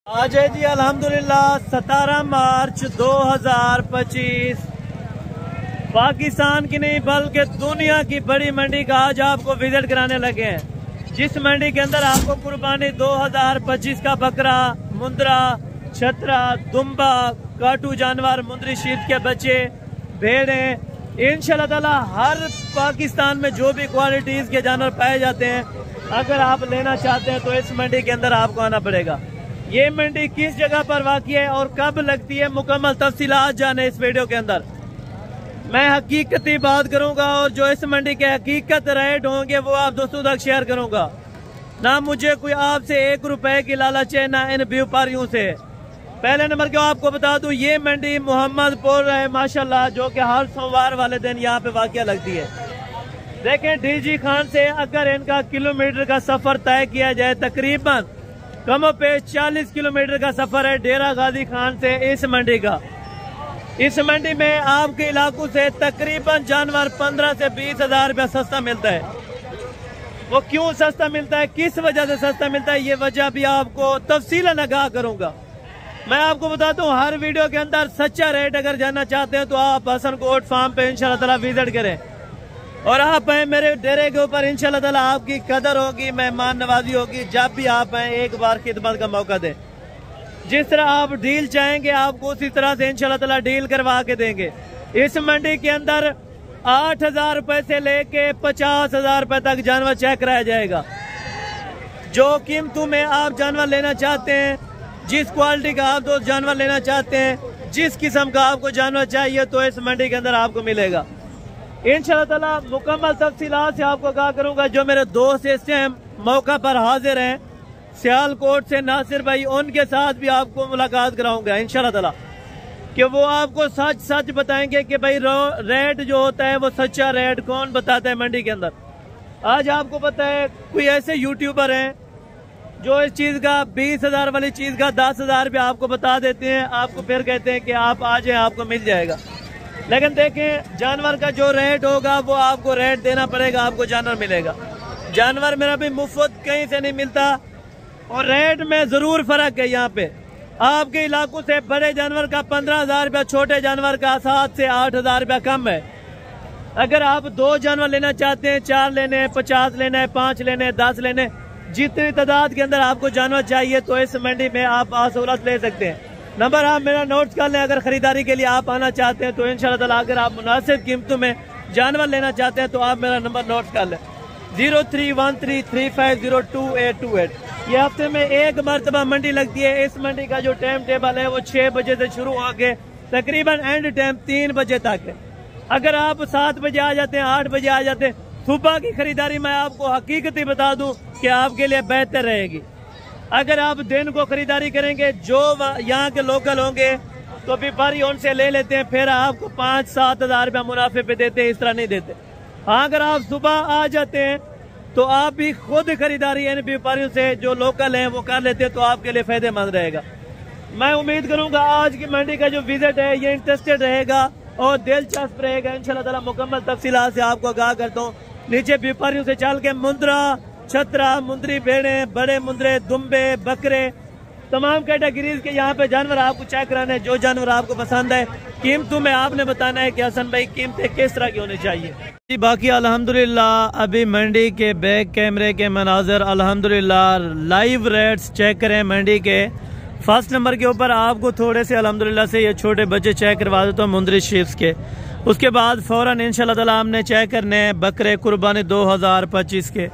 आज है जी अल्हम्दुलिल्लाह 17 मार्च 2025। पाकिस्तान की नहीं बल्कि दुनिया की बड़ी मंडी का आज आपको विजिट कराने लगे हैं, जिस मंडी के अंदर आपको कुर्बानी 2025 का बकरा, मुंद्रा, छतरा, दुम्बा, काटू जानवर, मुंदरी शीत के बच्चे, भेड़ें, इंशाल्लाह ताला हर पाकिस्तान में जो भी क्वालिटीज के जानवर पाए जाते हैं, अगर आप लेना चाहते हैं तो इस मंडी के अंदर आपको आना पड़ेगा। ये मंडी किस जगह पर वाक़ई है और कब लगती है, मुकम्मल तफसीलात जाने इस वीडियो के अंदर। मैं हकीकती बात करूंगा और जो इस मंडी के हकीकत रेट होंगे वो आप दोस्तों तक शेयर करूंगा। ना मुझे कोई आपसे 1 रुपए की लालच है, ना इन व्यापारियों से। पहले नंबर क्यों आपको बता दूं, ये मंडी मोहम्मदपुर है माशाल्लाह, जो कि हर सोमवार वाले दिन यहाँ पे वाक़या लगती है। देखें डीजी खान से अगर इनका किलोमीटर का सफर तय किया जाए, तकरीबन कमो पेश 40 किलोमीटर का सफर है डेरा गाजी खान से इस मंडी का। इस मंडी में आपके इलाकों से तकरीबन जानवर 15 से 20 हजार रुपया सस्ता मिलता है। वो क्यों सस्ता मिलता है, किस वजह से सस्ता मिलता है, ये वजह भी आपको तफसीलन आगाह करूंगा। मैं आपको बताता हूँ हर वीडियो के अंदर सच्चा रेट अगर जानना चाहते हैं तो आप हसन कोट फार्म पे इंशाल्लाह ताला विजिट करें और आप आए मेरे डेरे के ऊपर, इंशाल्लाह ताला आपकी कदर होगी, मेहमान नवाजी होगी। जब भी आप आए एक बार खिदमत का मौका दें। जिस तरह आप डील चाहेंगे आपको उसी तरह से इंशाल्लाह ताला डील करवा के देंगे। इस मंडी के अंदर 8,000 रुपए से लेके 50,000 रुपए तक जानवर चेक कराया जाएगा। जो कीमतों में आप जानवर लेना चाहते हैं, जिस क्वालिटी का आप दोस्त जानवर लेना चाहते हैं, जिस किस्म का आपको जानवर चाहिए, तो इस मंडी के अंदर आपको मिलेगा। इंशाल्लाह ताला मुकम्मल तफसीलात से आपको कहा करूंगा। जो मेरे दोस्त इस टाइम मौका पर हाजिर हैं सियालकोट से, नासिर भाई, उनके साथ भी आपको मुलाकात कराऊंगा इंशाल्लाह ताला, कि वो आपको सच सच बताएंगे कि भाई रेट जो होता है वो सच्चा रेट कौन बताता है मंडी के अंदर। आज आपको पता है कोई ऐसे यूट्यूबर हैं जो इस चीज का 20,000 वाली चीज का 10,000 रुपया आपको बता देते हैं, आपको फिर कहते हैं कि आप आ जाए आपको मिल जाएगा। लेकिन देखें जानवर का जो रेट होगा वो आपको रेट देना पड़ेगा, आपको जानवर मिलेगा। जानवर मेरा भी मुफ्त कहीं से नहीं मिलता और रेट में जरूर फर्क है। यहाँ पे आपके इलाकों से बड़े जानवर का 15,000 रुपया, छोटे जानवर का 7 से 8,000 रुपया कम है। अगर आप 2 जानवर लेना चाहते हैं, 4 लेने हैं, 50 लेने हैं, 5 लेने हैं, 10 लेने हैं, जितनी तादाद के अंदर आपको जानवर चाहिए तो इस मंडी में आप आसहूलत ले सकते हैं। नंबर आप मेरा नोट कर लें। अगर खरीदारी के लिए आप आना चाहते हैं तो इंशाल्लाह ताला अगर आप मुनासिब कीमतों में जानवर लेना चाहते हैं तो आप मेरा नंबर नोट कर लें 0313350228। ये हफ्ते में एक मरतबा मंडी लगती है। इस मंडी का जो टाइम टेबल है वो 6 बजे से शुरू होकर तकरीबन एंड टाइम 3 बजे तक है। अगर आप 7 बजे आ जाते हैं, 8 बजे आ जाते हैं, सुबह की खरीदारी मैं आपको हकीकती बता दूं कि आपके लिए बेहतर रहेगी। अगर आप दिन को खरीदारी करेंगे, जो यहाँ के लोकल होंगे तो व्यापारी उनसे ले लेते हैं, फिर आपको 5-7 हजार रुपया मुनाफे पे देते हैं, इस तरह नहीं देते। हाँ, अगर आप सुबह आ जाते हैं तो आप भी खुद खरीदारी इन व्यापारियों से जो लोकल हैं वो कर लेते हैं, तो आपके लिए फायदेमंद रहेगा। मैं उम्मीद करूंगा आज की मंडी का जो विजिट है ये इंटरेस्टेड रहेगा और दिलचस्प रहेगा। इंशाल्लाह ताला मुकम्मल तफसीलात से आपको आगाह करता हूँ। नीचे व्यापारियों से चल के मुंद्रा, छतरा, मुंदरी, भेड़े, बड़े मुंदरे, दुम्बे, बकरे, तमाम कैटेगरीज के यहाँ पे जानवर आपको चेक कराने हैं। जो जानवर आपको पसंद है, कीमतों में आपने बताना है कि हसन भाई कीमतें किस तरह की होनी चाहिए जी। बाकी अल्हम्दुलिल्लाह अभी मंडी के बैक कैमरे के मनाजर, अल्हम्दुलिल्लाह लाइव रेट्स चेक करें मंडी के। फर्स्ट नंबर के ऊपर आपको थोड़े से अल्हम्दुलिल्लाह से ये छोटे बच्चे चेक करवा देता हूँ मुंदरी शीप्स के। उसके बाद फौरन इंशाल्लाह ताला हमने चेक करने हैं बकरे कुर्बानी 2025 के,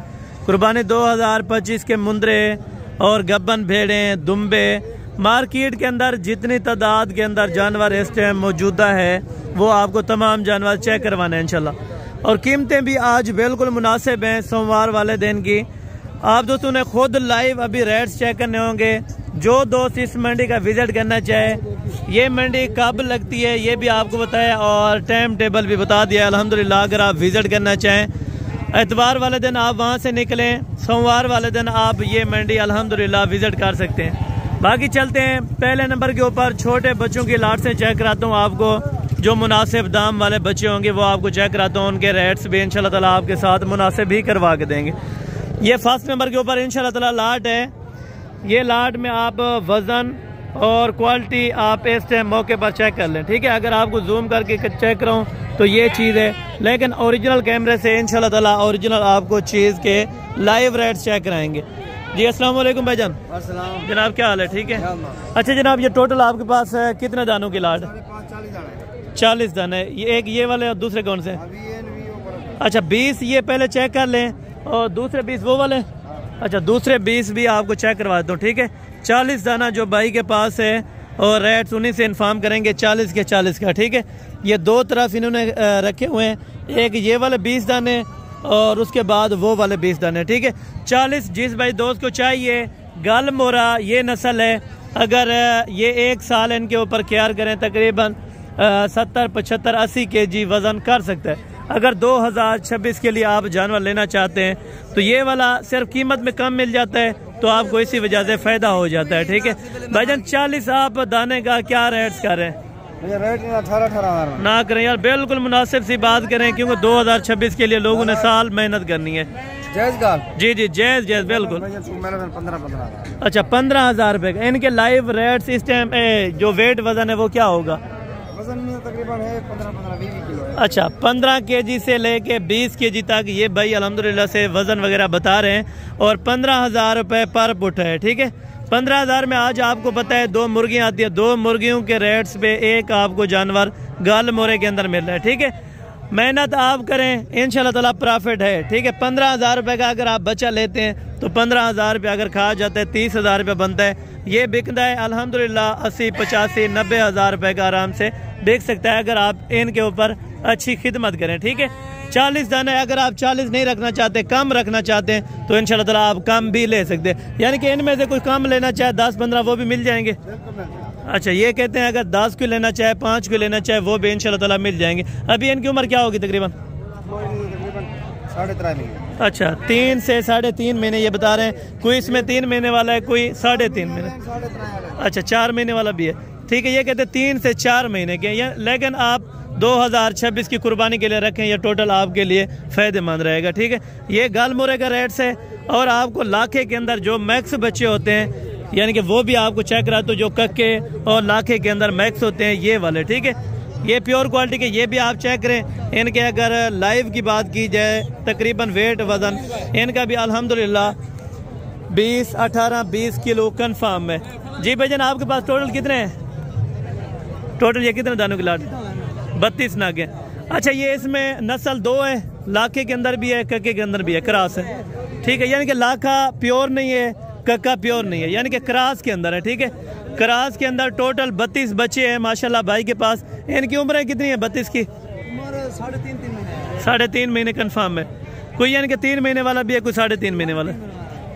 कुर्बानी 2025 के मुंदरे और गब्बन भेड़े, दुम्बे। मार्केट के अंदर जितनी तादाद के अंदर जानवर इस टाइम मौजूदा है वो आपको तमाम जानवर चेक करवाने हैं इंशाल्लाह। और कीमतें भी आज बिल्कुल मुनासिब हैं सोमवार वाले दिन की। आप दोस्तों ने खुद लाइव अभी रेट्स चेक करने होंगे। जो दोस्त इस मंडी का विजिट करना चाहे, ये मंडी कब लगती है ये भी आपको बताया और टाइम टेबल भी बता दिया अल्हम्दुलिल्लाह। अगर आप विजिट करना चाहें एतवार वाले दिन आप वहाँ से निकलें, सोमवार वाले दिन आप ये मंडी अल्हम्दुलिल्लाह विजिट कर सकते हैं। बाकी चलते हैं पहले नंबर के ऊपर छोटे बच्चों की लाट से चेक कराता हूँ आपको। जो मुनासिब दाम वाले बच्चे होंगे वो आपको चेक कराता हूँ, उनके रेट्स भी इंशाल्लाह ताला आपके साथ मुनासिब ही करवा के देंगे। ये फर्स्ट नंबर के ऊपर इंशाल्लाह ताला लाट है ये लाट में आप वज़न और क्वालिटी आप इस टाइम मौके पर चेक कर लें, ठीक है। अगर आपको जूम करके चेक कराऊँ तो ये चीज़ है, लेकिन ओरिजिनल कैमरे से इंशाल्लाह ताला ओरिजिनल आपको चीज़ के लाइव रेट चेक कराएंगे। जी अस्सलाम वालेकुम भाईजान। जनाब क्या हाल है, ठीक है। अच्छा जनाब, ये टोटल आपके पास कितने दानों की लाट? 40 दाने। ये एक ये वाले और दूसरे कौन से? अच्छा 20 ये पहले चेक कर लें और दूसरे 20 वो वाले। अच्छा दूसरे 20 भी आपको चेक करवा देता हूँ, ठीक है। 40 दाना जो भाई के पास है और रेट्स उन्हीं से इन्फॉर्म करेंगे 40 के 40 का, ठीक है। ये दो तरफ इन्होंने रखे हुए हैं, एक ये वाले 20 दाने और उसके बाद वो वाले 20 दाने, ठीक है। 40 जिस भाई दोस्त को चाहिए, गल मोरा ये नस्ल है। अगर ये 1 साल इनके ऊपर केयर करें तकरीबन 70, 75, 80 kg वजन कर सकता है। अगर 2026 के लिए आप जानवर लेना चाहते हैं तो ये वाला सिर्फ कीमत में कम मिल जाता है, तो आपको इसी वजह से फायदा हो जाता है, ठीक है। भाईजान 40 आप दाने का क्या रेट्स कर रहे हैं? रेट 18 ना करें यार, बिल्कुल मुनासिब सी बात करें, क्योंकि 2026 के लिए लोगों ने साल मेहनत करनी है। जी जी जैज जैज बिल्कुल। 15 अच्छा 15,000 रुपए का। इनके लाइव रेट्स इस टाइम जो वेट वजन है वो क्या होगा? वजन में तकरीबन है 15-20 किलो है। अच्छा 15 kg से लेके 20 kg तक ये भाई अल्हम्दुलिल्लाह से वजन वगैरह बता रहे हैं, और 15,000 रुपए पर पुट है, ठीक है। 15,000 में आज आपको पता है 2 मुर्गियाँ आती है, 2 मुर्गियों के रेट्स पे एक आपको जानवर गाल मोरे के अंदर मिल रहा है, ठीक है। मेहनत आप करें इंशाल्लाह ताला प्रॉफिट है, ठीक है। 15,000 रुपए का अगर आप बच्चा लेते हैं तो 15,000 रुपये अगर खा जाता है 30,000 रुपये बनता है। ये बिकता है अल्हम्दुलिल्लाह 80, 85, 90,000 रुपये का आराम से बिक सकता है अगर आप इनके ऊपर अच्छी खिदमत करें, ठीक है। 40 दाने अगर आप 40 नहीं रखना चाहते, कम रखना चाहते हैं तो इंशाल्लाह ताला आप कम भी ले सकते हैं, यानी कि इनमें से कोई कम लेना चाहे 10-15 वो भी मिल जाएंगे। अच्छा ये कहते हैं अगर 10 को लेना चाहे, 5 को लेना चाहे वो भी इंशाल्लाह ताला मिल जाएंगे। अभी इनकी उम्र क्या होगी तकरीबन? 3.5 महीने। अच्छा 3 से 3.5 महीने ये बता रहे हैं। कोई इसमें 3 महीने वाला है, कोई 3.5 महीने। अच्छा 4 महीने वाला भी है, ठीक है। ये कहते हैं 3 से 4 महीने के, लेकिन आप 2026 की कुर्बानी के लिए रखें, ये टोटल आपके लिए फ़ायदेमंद रहेगा, ठीक है। ये गाल मोरे का रेट्स है, और आपको लाखे के अंदर जो मैक्स बच्चे होते हैं यानी कि वो भी आपको चेक करा, तो जो कक्के और लाखे के अंदर मैक्स होते हैं ये वाले, ठीक है। ये प्योर क्वालिटी के, ये भी आप चेक करें। इनके अगर लाइव की बात की जाए तकरीबन वेट वज़न इनका भी अल्हम्दुलिल्लाह 18-20 किलो कन्फर्म है। जी भाईजान आपके पास टोटल कितने हैं? टोटल ये कितने दानों की लाट? 32 नाग है। अच्छा ये इसमें नस्ल 2 है, लाखे के अंदर भी है, कक्के के अंदर भी है, क्रॉस है, ठीक है। यानी कि लाखा प्योर नहीं है, कक्का प्योर नहीं है, यानी कि क्रॉस के अंदर है, ठीक है। क्रॉस के अंदर टोटल 32 बच्चे हैं माशाल्लाह भाई के पास। इनकी उम्र कितनी है 32 की? 3.5 महीने कन्फर्म है। कोई यानी कि 3 महीने वाला भी है, कोई 3.5 महीने वाला,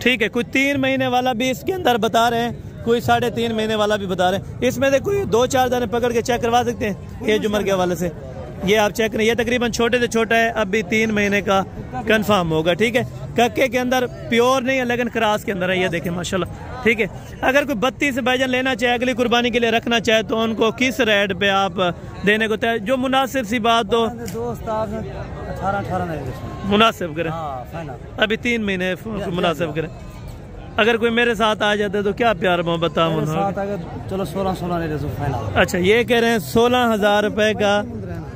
ठीक है। कोई 3 महीने वाला भी इसके अंदर बता रहे हैं, कोई 3.5 महीने वाला भी बता रहे हैं। इसमें से कोई 2-4 दाने पकड़ के चेक करवा सकते हैं एज उम्र के हवाले से। ये आप चेक करें, ये तकरीबन छोटे से छोटा है, अभी 3 महीने का कंफर्म होगा, ठीक है। कक्के के अंदर प्योर नहीं है लेकिन क्रॉस के अंदर है, ये देखें माशाल्लाह, ठीक है। अगर कोई 32 भाईजान लेना चाहे, अगली कुर्बानी के लिए रखना चाहे, तो उनको किस रेट पे आप देने को तय, जो मुनासिब सी बात हो, 18 मुनासिब करें। अभी 3 महीने मुनासिब करें। अगर कोई मेरे साथ आ जाते तो क्या प्यार मोहब्बत था। चलो 16 अच्छा ये कह रहे हैं 16,000 रुपए का,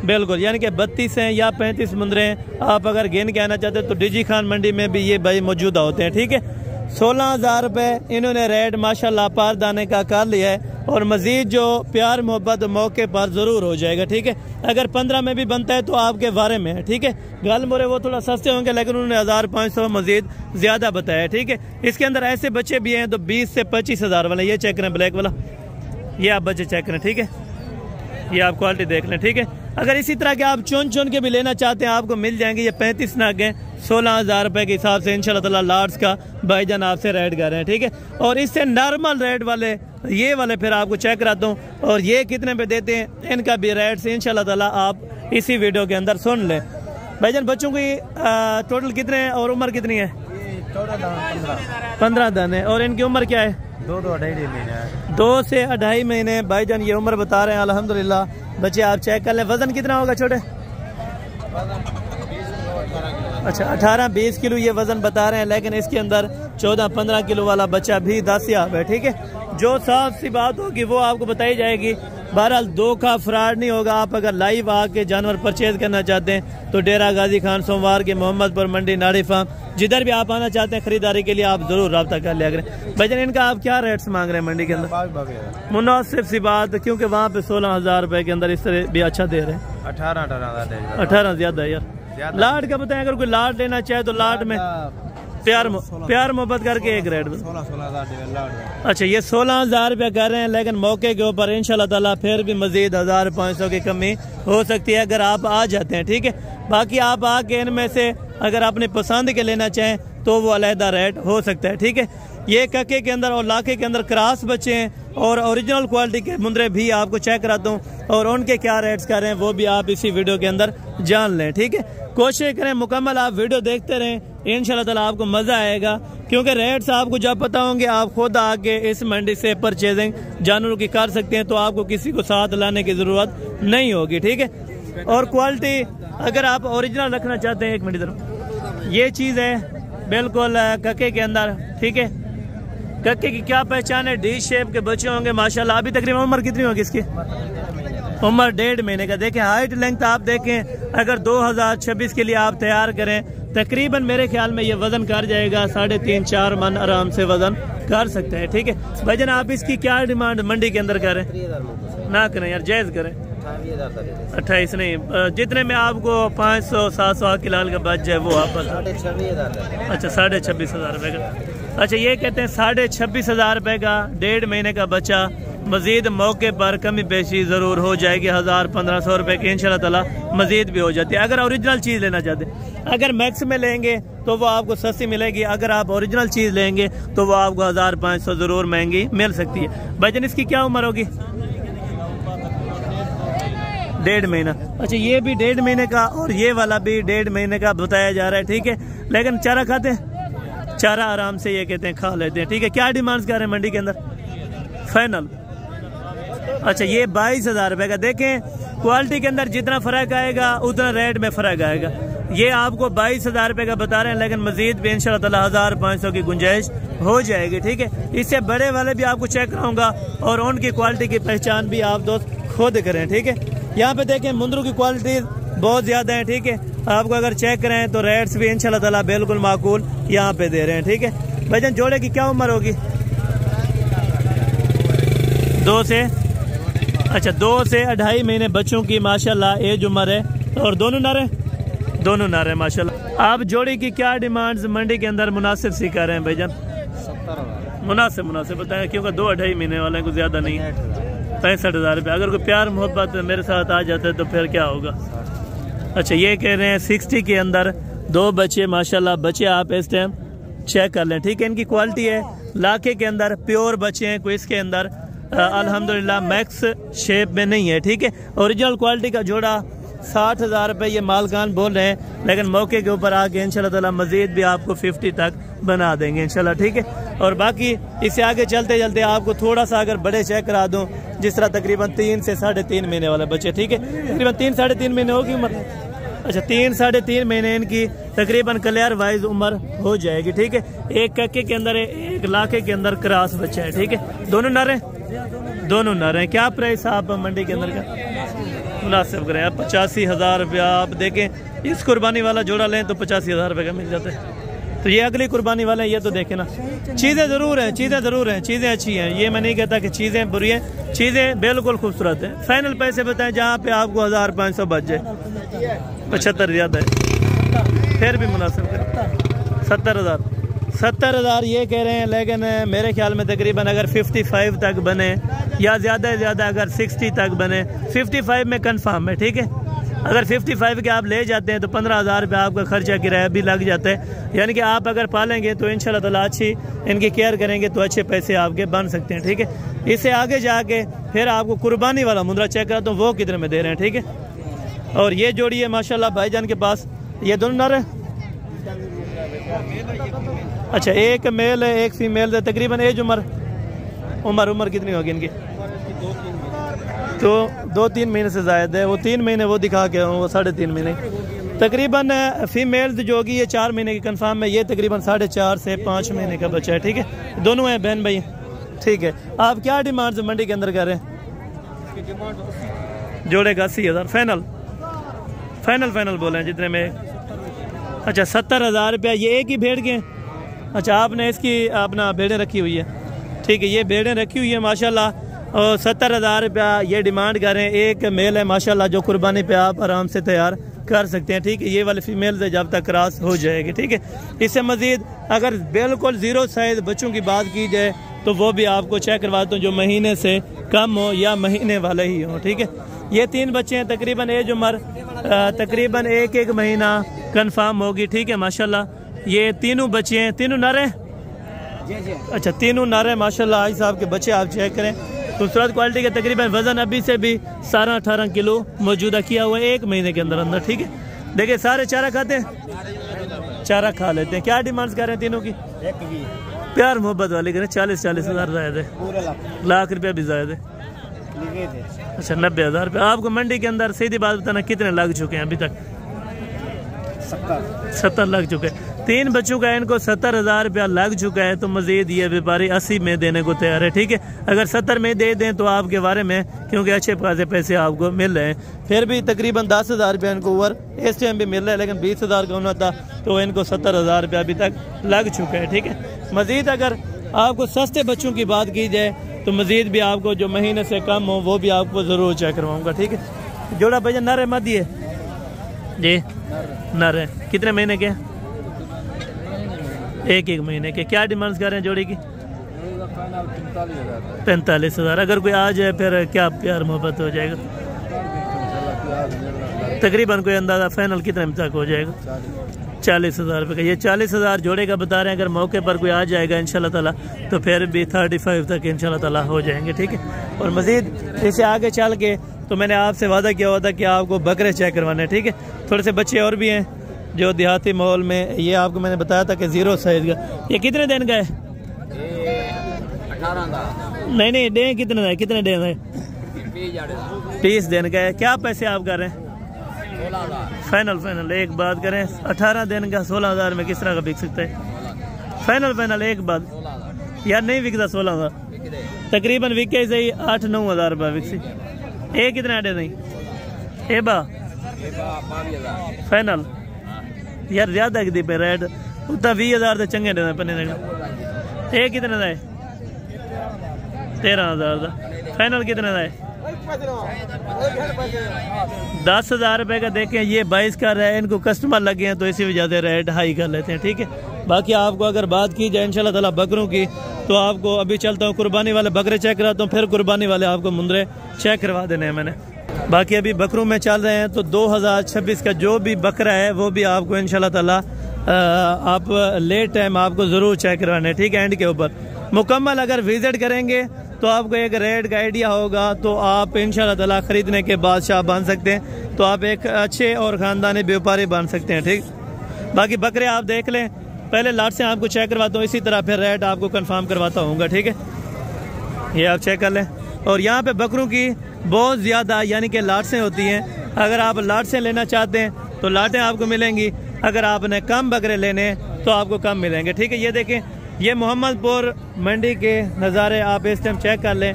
बिल्कुल, यानी कि 32 हैं या 35 मुंदरे हैं। आप अगर गिन के आना चाहते तो डीजी खान मंडी में भी ये भाई मौजूदा होते हैं, ठीक है। 16,000 रुपए इन्होंने रेट माशाल्लाह पार दाने का कर लिया है, और मजीद जो प्यार मोहब्बत मौके पर जरूर हो जाएगा, ठीक है। अगर 15 में भी बनता है तो आपके बारे में है, ठीक है। गाल मोरे वो थोड़ा सस्ते होंगे लेकिन उन्होंने 1,500 मजीद ज्यादा बताया, ठीक है। इसके अंदर ऐसे बच्चे भी हैं तो 20 से 25,000 वाले, ये चेक करें ब्लैक वाला, ये आप बच्चे चेक करें, ठीक है। ये आप क्वालिटी देख लें, ठीक है। अगर इसी तरह के आप चुन चुन के भी लेना चाहते हैं आपको मिल जाएंगे। ये 35 नाग हैं, 16,000 रुपए के हिसाब से इंशाल्लाह ताला लाट्स का भाईजान आपसे रेट कर रहे हैं, ठीक है। और इससे नॉर्मल रेट वाले ये वाले फिर आपको चेक कराता हूँ, और ये कितने पे देते हैं इनका भी रेट से इंशाल्लाह ताला आप इसी वीडियो के अंदर सुन लें। भाईजान बच्चों की टोटल कितने हैं और उम्र कितनी है? 15 दाने। और इनकी उम्र क्या है? 2-2.5 महीने। 2 से 2.5 महीने भाईजान ये उम्र बता रहे हैं अल्हम्दुलिल्लाह। बच्चे आप चेक कर लें, वजन कितना होगा छोटे? अच्छा 18-20 किलो ये वजन बता रहे हैं, लेकिन इसके अंदर 14-15 किलो वाला बच्चा भी दस्तयाब है। ठीक है, जो साफ सी बात होगी वो आपको बताई जाएगी। बहरहाल धोखा फ्रॉड नहीं होगा। आप अगर लाइव आके जानवर परचेज करना चाहते हैं तो डेरा गाजी खान सोमवार के मोहम्मदपुर मंडी नाड़ी फार्म, जिधर भी आप आना चाहते हैं खरीदारी के लिए, आप जरूर रब्ता कर लिया करें। भाईजान इनका आप क्या रेट्स मांग रहे हैं मंडी के अंदर? मुनासिब सी बात, क्योंकि वहाँ पे 16,000 रुपए के अंदर इस तरह भी अच्छा दे रहे हैं। 18 ज्यादा यार। लाट का बताएं, अगर कोई लाट लेना चाहे तो लाट में प्यार मोहब्बत करके एक रेट। 16,000। अच्छा ये 16,000 रुपया कर रहे हैं, लेकिन मौके के ऊपर इंशाल्लाह ताला फिर भी मजीद 1,500 की कमी हो सकती है अगर आप आ जाते हैं। ठीक है, बाकी आप आके इनमें से अगर अपनी पसंद के लेना चाहें तो वो अलहदा रेट हो सकता है। ठीक है, ये कक्के के अंदर और लाखे के अंदर क्रॉस बच्चे हैं और ओरिजिनल क्वालिटी के मुंदरे भी आपको चेक कराता हूँ, और उनके क्या रेट्स कर रहे हैं वो भी आप इसी वीडियो के अंदर जान लें। ठीक है, कोशिश करें मुकम्मल आप वीडियो देखते रहें, इंशाल्लाह ताला आपको मजा आएगा, क्योंकि रेट्स आपको जब पता होंगे आप खुद आके इस मंडी से परचेजिंग जानवरों की कर सकते हैं, तो आपको किसी को साथ लाने की जरूरत नहीं होगी। ठीक है, और क्वालिटी अगर आप ओरिजिनल रखना चाहते हैं, एक मिनट इधर, ये चीज़ है बिल्कुल कक्के के अंदर। ठीक है, कक्के की क्या पहचान है, डी शेप के बच्चे होंगे माशाल्लाह। अभी तकरीबन उम्र कितनी होगी इसकी? उम्र 1.5 महीने का। देखें हाइट लेंथ आप देखें, अगर 2026 के लिए आप तैयार करें तकरीबन मेरे ख्याल में ये वजन कर जाएगा 3.5-4 मन आराम से वजन कर सकते हैं। ठीक है भाईजान, आप इसकी क्या डिमांड मंडी के अंदर करें? ना करें यार, जायज़ करें। 28 नहीं, जितने में आपको 500-700 किलाल का बच जाए वो आप बता। अच्छा 26,500 रुपये का। अच्छा ये कहते हैं 26,500 रुपये का 1.5 महीने का बच्चा, मजीद मौके पर कमी पेशी जरूर हो जाएगी। 1,000-1,500 रुपये की इंशाल्लाह ताला मजीद भी हो जाती है अगर ओरिजिनल चीज़ लेना चाहते हैं। अगर मैक्स में लेंगे तो वो आपको सस्ती मिलेगी, अगर आप ओरिजिनल चीज़ लेंगे तो वो आपको 1,500 जरूर महंगी मिल सकती है। भाईजान इसकी क्या उम्र होगी? 1.5 महीना। अच्छा ये भी 1.5 महीने का और ये वाला भी 1.5 महीने का बताया जा रहा है। ठीक है, लेकिन चारा खाते हैं? चारा आराम से ये कहते हैं खा लेते हैं। ठीक है, क्या डिमांड्स कर रहे हैं मंडी के अंदर फाइनल? अच्छा ये 22,000 रुपये का। देखें क्वालिटी के अंदर जितना फ़र्क आएगा उतना रेट में फ़र्क आएगा। ये आपको 22,000 रुपये का बता रहे हैं, लेकिन मजीद भी इंशाल्लाह ताला 1,500 की गुंजाइश हो जाएगी। ठीक है, इससे बड़े वाले भी आपको चेक कराऊंगा और उनकी क्वालिटी की पहचान भी आप दोस्त खुद करें। ठीक है, यहाँ पे देखें मुंदरों की क्वालिटी बहुत ज़्यादा है। ठीक है, आपको अगर चेक करें तो रेट्स भी इंशाल्लाह ताला बिल्कुल माकूल यहाँ पे दे रहे हैं। ठीक है भाईजान, जोड़े की क्या उम्र होगी? 2 से 2.5 महीने बच्चों की माशाल्लाह एज उम्र है, और दोनों नर है माशाल्लाह। आप जोड़ी की क्या डिमांड्स मंडी के अंदर मुनासिब सी कर रहे हैं भाईजान? 70,000 मुनासिब बताएं, क्योंकि 2-2.5 महीने वाले को ज्यादा नहीं। 65,000 रुपये। अगर कोई प्यार मोहब्बत मेरे साथ आ जाता है तो फिर क्या होगा? अच्छा ये कह रहे हैं 60 के अंदर 2 बच्चे माशाल्लाह, बच्चे आप इस टाइम चेक कर लें। ठीक है, इनकी क्वालिटी है लाखे के अंदर प्योर बच्चे हैं, कोई इसके अंदर अल्हम्दुलिल्लाह मैक्स शेप में नहीं है। ठीक है, ओरिजिनल क्वालिटी का जोड़ा 60,000 रुपये ये मालकान बोल रहे हैं, लेकिन मौके के ऊपर आके इंशाल्लाह ताला मजीद भी आपको 50 तक बना देंगे इंशाल्लाह। ठीक है, और बाकी इससे आगे चलते चलते आपको थोड़ा सा अगर बड़े चेक करा दूं, जिस तरह तकरीबन 3 से 3.5 महीने वाले बच्चे। ठीक है, तकरीबन 3-3.5 महीने होगी उम्र। अच्छा 3-3.5 महीने इनकी तकरीबन क्लियर वाइज उम्र हो जाएगी। ठीक है, एक कक्के के अंदर एक लाखे के अंदर क्रॉस बच्चा है। ठीक है, दोनों नर हैं। क्या प्राइस आप मंडी के अंदर का मुनासिब करें? आप 85,000 रुपया। आप देखें इस कुर्बानी वाला जोड़ा लें तो 85,000 रुपये का मिल जाता है। तो ये अगली कुर्बानी वाला, ये तो देखे ना, चीज़ें ज़रूर हैं, चीज़ें अच्छी हैं। ये मैं नहीं कहता कि चीज़ें बुरी हैं, चीज़ें बिल्कुल खूबसूरत हैं। फाइनल पैसे बताएं जहाँ पे आपको 1,500 बच जाए। 75 ज़्यादा है, फिर भी मुनासिब करें। 70,000 ये कह रहे हैं, लेकिन मेरे ख्याल में तकरीबन अगर 55 तक बने या ज़्यादा से ज़्यादा अगर 60 तक बने, 55 में कन्फर्म है। ठीक है, अगर 55 के आप ले जाते हैं तो 15,000 रुपये आपका खर्चा किराया भी लग जाता है। यानी कि आप अगर पालेंगे तो इंशाल्लाह ताला अच्छी इनकी केयर करेंगे तो अच्छे पैसे आपके बन सकते हैं। ठीक है, इससे आगे जाके फिर आपको कुर्बानी वाला मुंदरा चेक करा तो वो कितने में दे रहे हैं। ठीक है, और ये जोड़ी है माशाल्लाह भाईजान के पास, ये दोनों नर है। अच्छा एक मेल है एक फीमेल है। तकरीबन एज उम्र कितनी होगी इनकी? तो 2-3 महीने से ज़्यादा है। वो 3 महीने वो दिखा के वो 3.5 महीने। तकरीबन फीमेल जो होगी ये 4 महीने की कंफर्म है, ये तकरीबन 4.5 से 5 महीने का बच्चा है, ठीक है, दोनों हैं बहन भाई, ठीक है। आप क्या डिमांड मंडी के अंदर कर रहे हैं? जोड़े का 80,000 फाइनल बोले हैं जितने में। अच्छा 70,000 रुपया, ये एक ही भेड़ के? अच्छा आपने इसकी अपना भेड़ें रखी हुई है, ठीक है, ये भेड़ें रखी हुई है माशाल्लाह, और 70,000 रुपया ये डिमांड करें। एक मेल है माशाल्लाह जो कुर्बानी पे आप आराम से तैयार कर सकते हैं, ठीक है। ये वाले फीमेल से जब तक क्रॉस हो जाएगी, ठीक है। इससे मजीद अगर बिल्कुल 0 साइज बच्चों की बात की जाए तो वो भी आपको चेक करवाता हूँ, जो महीने से कम हो या महीने वाले ही हो, ठीक है। ये 3 बच्चे हैं, तकरीबन एज उम्र तकरीबन 1 महीना कंफर्म होगी, ठीक है माशाल्लाह। ये तीनों बच्चे हैं, तीनों नर हैं? अच्छा तीनों नर हैं माशाल्लाह। हाजी साहब के बच्चे आप चेक करें, खूबसूरत क्वालिटी के, तकरीबन वजन अभी से भी 17-18 किलो मौजूदा किया हुआ है 1 महीने के अंदर, ठीक है। देखिए सारे चारा खाते हैं, चारा खा लेते हैं। क्या डिमांड्स कर रहे हैं तीनों की? प्यार मोहब्बत वाले करें 40,000 जायद है, लाख रुपया भी जायद है। अच्छा 90,000 रुपया। आपको मंडी के अंदर सीधी बात बताना कितने लग चुके हैं अभी तक? 70 लग चुके हैं। 3 बच्चों का इनको 70,000 रुपया लग चुका है, तो मजीद ये व्यापारी 80 में देने को तैयार है, ठीक है। अगर 70 में दे दें तो आपके बारे में, क्योंकि अच्छे खासे पैसे आपको मिल रहे हैं। फिर भी तकरीबन 10,000 रुपया इनको ओवर इस टाइम भी मिल रहा है, लेकिन 20,000 का होना था तो इनको 70,000 रुपया अभी तक लग चुका है, ठीक है। मजीद अगर आपको सस्ते बच्चों की बात की जाए तो मजीद भी आपको जो महीने से कम हो वो भी आपको ज़रूर चेक करवाऊँगा, ठीक है। जोड़ा भैया नर है मदी है जी? नर है। कितने महीने के? 1 महीने के। क्या डिमांड्स कर रहे हैं जोड़ी की? 45,000। अगर कोई आ जाए फिर क्या प्यार मोहब्बत हो जाएगा? तकरीबन कोई अंदाज़ा फाइनल कितने तक हो जाएगा? 40,000 रुपये का। ये 40,000 जोड़े का बता रहे हैं। अगर मौके पर कोई आ जाएगा इंशाल्लाह ताला तो फिर भी 35 तक इंशाल्लाह ताला हो जाएंगे, ठीक है। और मज़ीद इसे आगे चल के तो मैंने आपसे वादा किया हुआ था कि आपको बकरे चेक करवाने, ठीक है। थोड़े से बच्चे और भी हैं जो देहाती माहौल में, ये आपको मैंने बताया था कि 0 साइज का। ये कितने दिन का है? 18 नहीं डे कितने का है? कितने दिन है? 30 दिन का है। क्या पैसे आप कर रहे हैं? फाइनल एक बात करें, 18 दिन का 16,000 में किस तरह का बिक सकता है? फाइनल एक बात यार नहीं बिकता 16,000, तकरीबन बिके सही 8-9 हज़ार रुपये बिकसी। एक कितने आटे नहीं एबा फाइनल यार ज्यादा की पे रेट उतना 20,000 से चंगे देना पने एक कितने का है? 13,000 का। फाइनल कितने का है? 10,000 रुपये का। देखें ये 22 का रहा है, इनको कस्टमर लगे हैं तो इसी वजह से रेट हाई कर लेते हैं, ठीक है। बाकी आपको अगर बात की जाए इंशाल्लाह ताला बकरों की तो आपको अभी चलता हूँ कुर्बानी वाले बकरे चेक कराता हूँ, फिर कुर्बानी वाले आपको मुंदरे चेक करवा देने हैं मैंने। बाकी अभी बकरों में चल रहे हैं तो 2026 का जो भी बकरा है वो भी आपको इंशाल्लाह ताला आप लेट टाइम आपको ज़रूर चेक करवाना है, ठीक है। एंड के ऊपर मुकम्मल अगर विजिट करेंगे तो आपको एक रेट का आइडिया होगा, तो आप इंशाल्लाह ताला खरीदने के बादशाह बन सकते हैं, तो आप एक अच्छे और ख़ानदानी व्यापारी बन सकते हैं, ठीक। बाकी बकरे आप देख लें, पहले लाट से आपको चेक करवाता हूँ, इसी तरह फिर रेट आपको कंफर्म करवाता हूँ, ठीक है। ये आप चेक कर लें। और यहाँ पे बकरों की बहुत ज़्यादा यानी कि लाट से होती हैं। अगर आप लाट से लेना चाहते हैं तो लाटें आपको मिलेंगी, अगर आपने कम बकरे लेने तो आपको कम मिलेंगे, ठीक है। ये देखें, ये मोहम्मदपुर मंडी के नज़ारे आप इस टाइम चेक कर लें,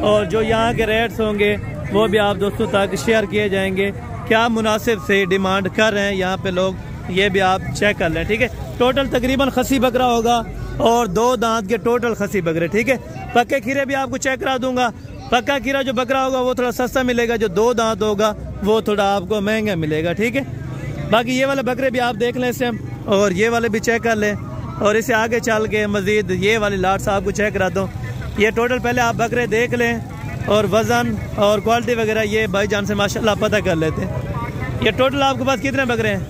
और जो यहाँ के रेट्स होंगे वो भी आप दोस्तों तक शेयर किए जाएंगे। क्या मुनासिब से डिमांड कर रहे हैं यहाँ पे लोग, ये भी आप चेक कर लें, ठीक है। टोटल तकरीबन खसी बकरा होगा और 2 दांत के टोटल खसी बकरे, ठीक है। पक्के खीरे भी आपको चेक करा दूंगा। पक्का खीरा जो बकरा होगा वो थोड़ा सस्ता मिलेगा, जो 2 दांत होगा वो थोड़ा आपको महंगा मिलेगा, ठीक है। बाकी ये वाले बकरे भी आप देख लें इस टाइम, और ये वाले भी चेक कर लें, और इसे आगे चल के मजीद ये वाली लाट से आपको चेक कराता हूँ। ये टोटल पहले आप बकरे देख लें और वज़न और क्वालिटी वगैरह ये भाईजान से माशाल्लाह पता कर लेते हैं। ये टोटल आपके पास कितने बकरे हैं?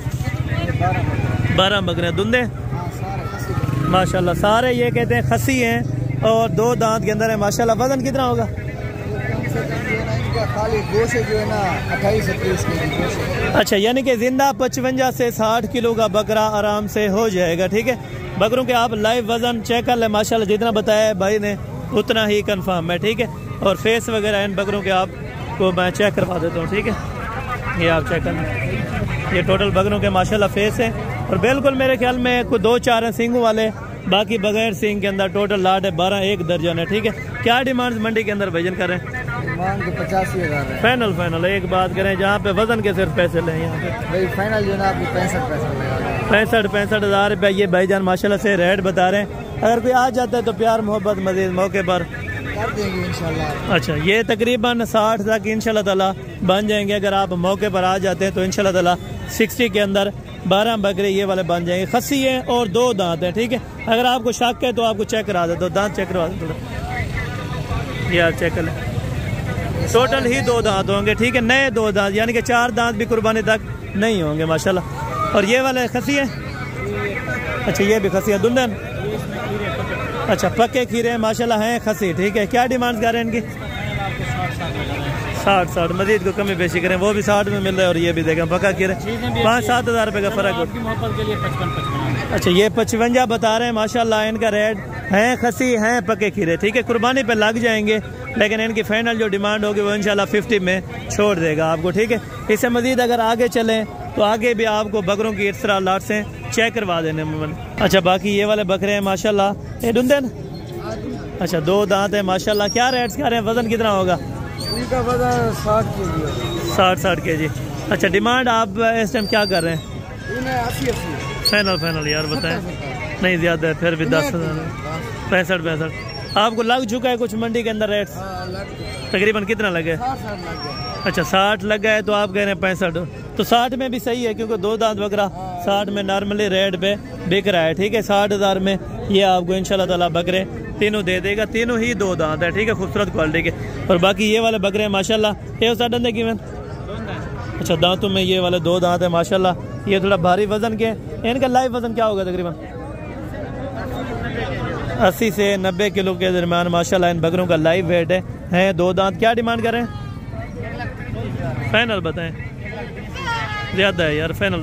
12 बकरे हैं। धुंधे माशाल्लाह सारे ये कहते हैं खसी हैं और 2 दांत के अंदर है माशाल्लाह। वज़न कितना होगा? खाली गोश्त जो है ना 28 से 30 केजी। अच्छा, यानी कि जिंदा 55 से 60 किलो का बकरा आराम से हो जाएगा, ठीक है। बकरों के आप लाइव वजन चेक कर लें, माशाल्लाह जितना बताया भाई ने उतना ही कंफर्म है, ठीक है। और फेस वगैरह इन बकरों के आपको मैं चेक करवा देता हूँ, ठीक है। ये आप चेक कर लें। ये टोटल बकरों के माशाल्लाह फेस है और बिल्कुल मेरे ख्याल में कोई 2-4 हैं सींगों वाले, बाकी बगैर सींग के अंदर टोटल लाट है 12, एक दर्जन है। ठीक है, क्या डिमांड मंडी के अंदर भजन करें? डिमांड 85,000 है। फाइनल एक बात करें जहाँ पे वजन के सिर्फ पैसे लें यहाँ पे भाई फाइनल जो है ना आपकी 65 हज़ार रुपया ये भाईजान माशाल्लाह से रेट बता रहे हैं। अगर कोई आ जाता है तो प्यार मोहब्बत मजीद मौके पर कर देंगे इंशाल्लाह। अच्छा, ये तकरीबन 60 तक इंशाल्लाह ताला बन जाएंगे। अगर आप मौके पर आ जाते हैं तो इंशाल्लाह ताला 60 के अंदर 12 बकरे ये वाले बन जाएंगे। खस्सी है और 2 दांत है। ठीक है, अगर आपको शक है तो आपको चेक करा दे, 2 दांत चेक करवा दे थोड़ा यार, चेक कर लें। टोटल ही 2 दांत होंगे। ठीक है, नए 2 दांत, यानी कि 4 दांत भी कुर्बानी तक नहीं होंगे माशाल्लाह। और ये वाले खस्सी है। अच्छा, ये भी खस्सी है दुल्हन। अच्छा, पक्के खीरे माशाल्लाह हैं खस्सी। ठीक है, क्या डिमांड कर रहे हैं इनकी? 60 मजीद को कमी बेशी करें, वो भी 60 में मिल रहा है और ये भी देखें पक्का खीरे 5-7 हज़ार रुपये का फ़र्क है। अच्छा, ये 55 बता रहे हैं माशाल्लाह। इनका रेट हैं खस्सी हैं पक्के खीरे। ठीक है, कुर्बानी पे लग जाएंगे, लेकिन इनकी फाइनल जो डिमांड होगी वो इंशाल्लाह 50 में छोड़ देगा आपको। ठीक है, इससे मजीद अगर आगे चलें तो आगे भी आपको बकरों की इस तरह लाट से चेक करवा देने में। अच्छा, बाकी ये वाले बकरे हैं माशाल्लाह, ये दुंदन। अच्छा, 2 दांत है माशाल्लाह। क्या रेट्स क्या रहे हैं? वजन कितना होगा? इनका वजन 60 kg। 60 kg। अच्छा, डिमांड आप इस टाइम क्या कर रहे हैं? 80। फाइनल यार बताएं। नहीं ज़्यादा है, फिर भी 10,000 65 आपको लग चुका है कुछ मंडी के अंदर रेट्स? तकरीबन कितना लगे? 60 अच्छा, 60 लग गया है तो आप कह रहे हैं 65। तो 60 में भी सही है क्योंकि 2 दांत बकरा 60 में नॉर्मली रेट पे बिक रहा है। ठीक है, 60,000 में ये आपको इंशाल्लाह ताला बकरे तीनों दे देगा। तीनों ही 2 दांत है। ठीक है, खूबसूरत क्वालिटी के। और बाकी ये वाले बकरे हैं माशाल्लाह। ये उस डंडे की अच्छा, दांतों में ये वाले 2 दांत है माशाल्लाह। ये थोड़ा भारी वजन के। इनका लाइव वजन क्या होगा? तकरीबन 80 से 90 किलो के दरमियान माशाल्लाह इन बकरों का लाइव वेट है 2 दांत। क्या डिमांड करें? फाइनल बताएं। ज़्यादा है यार, फाइनल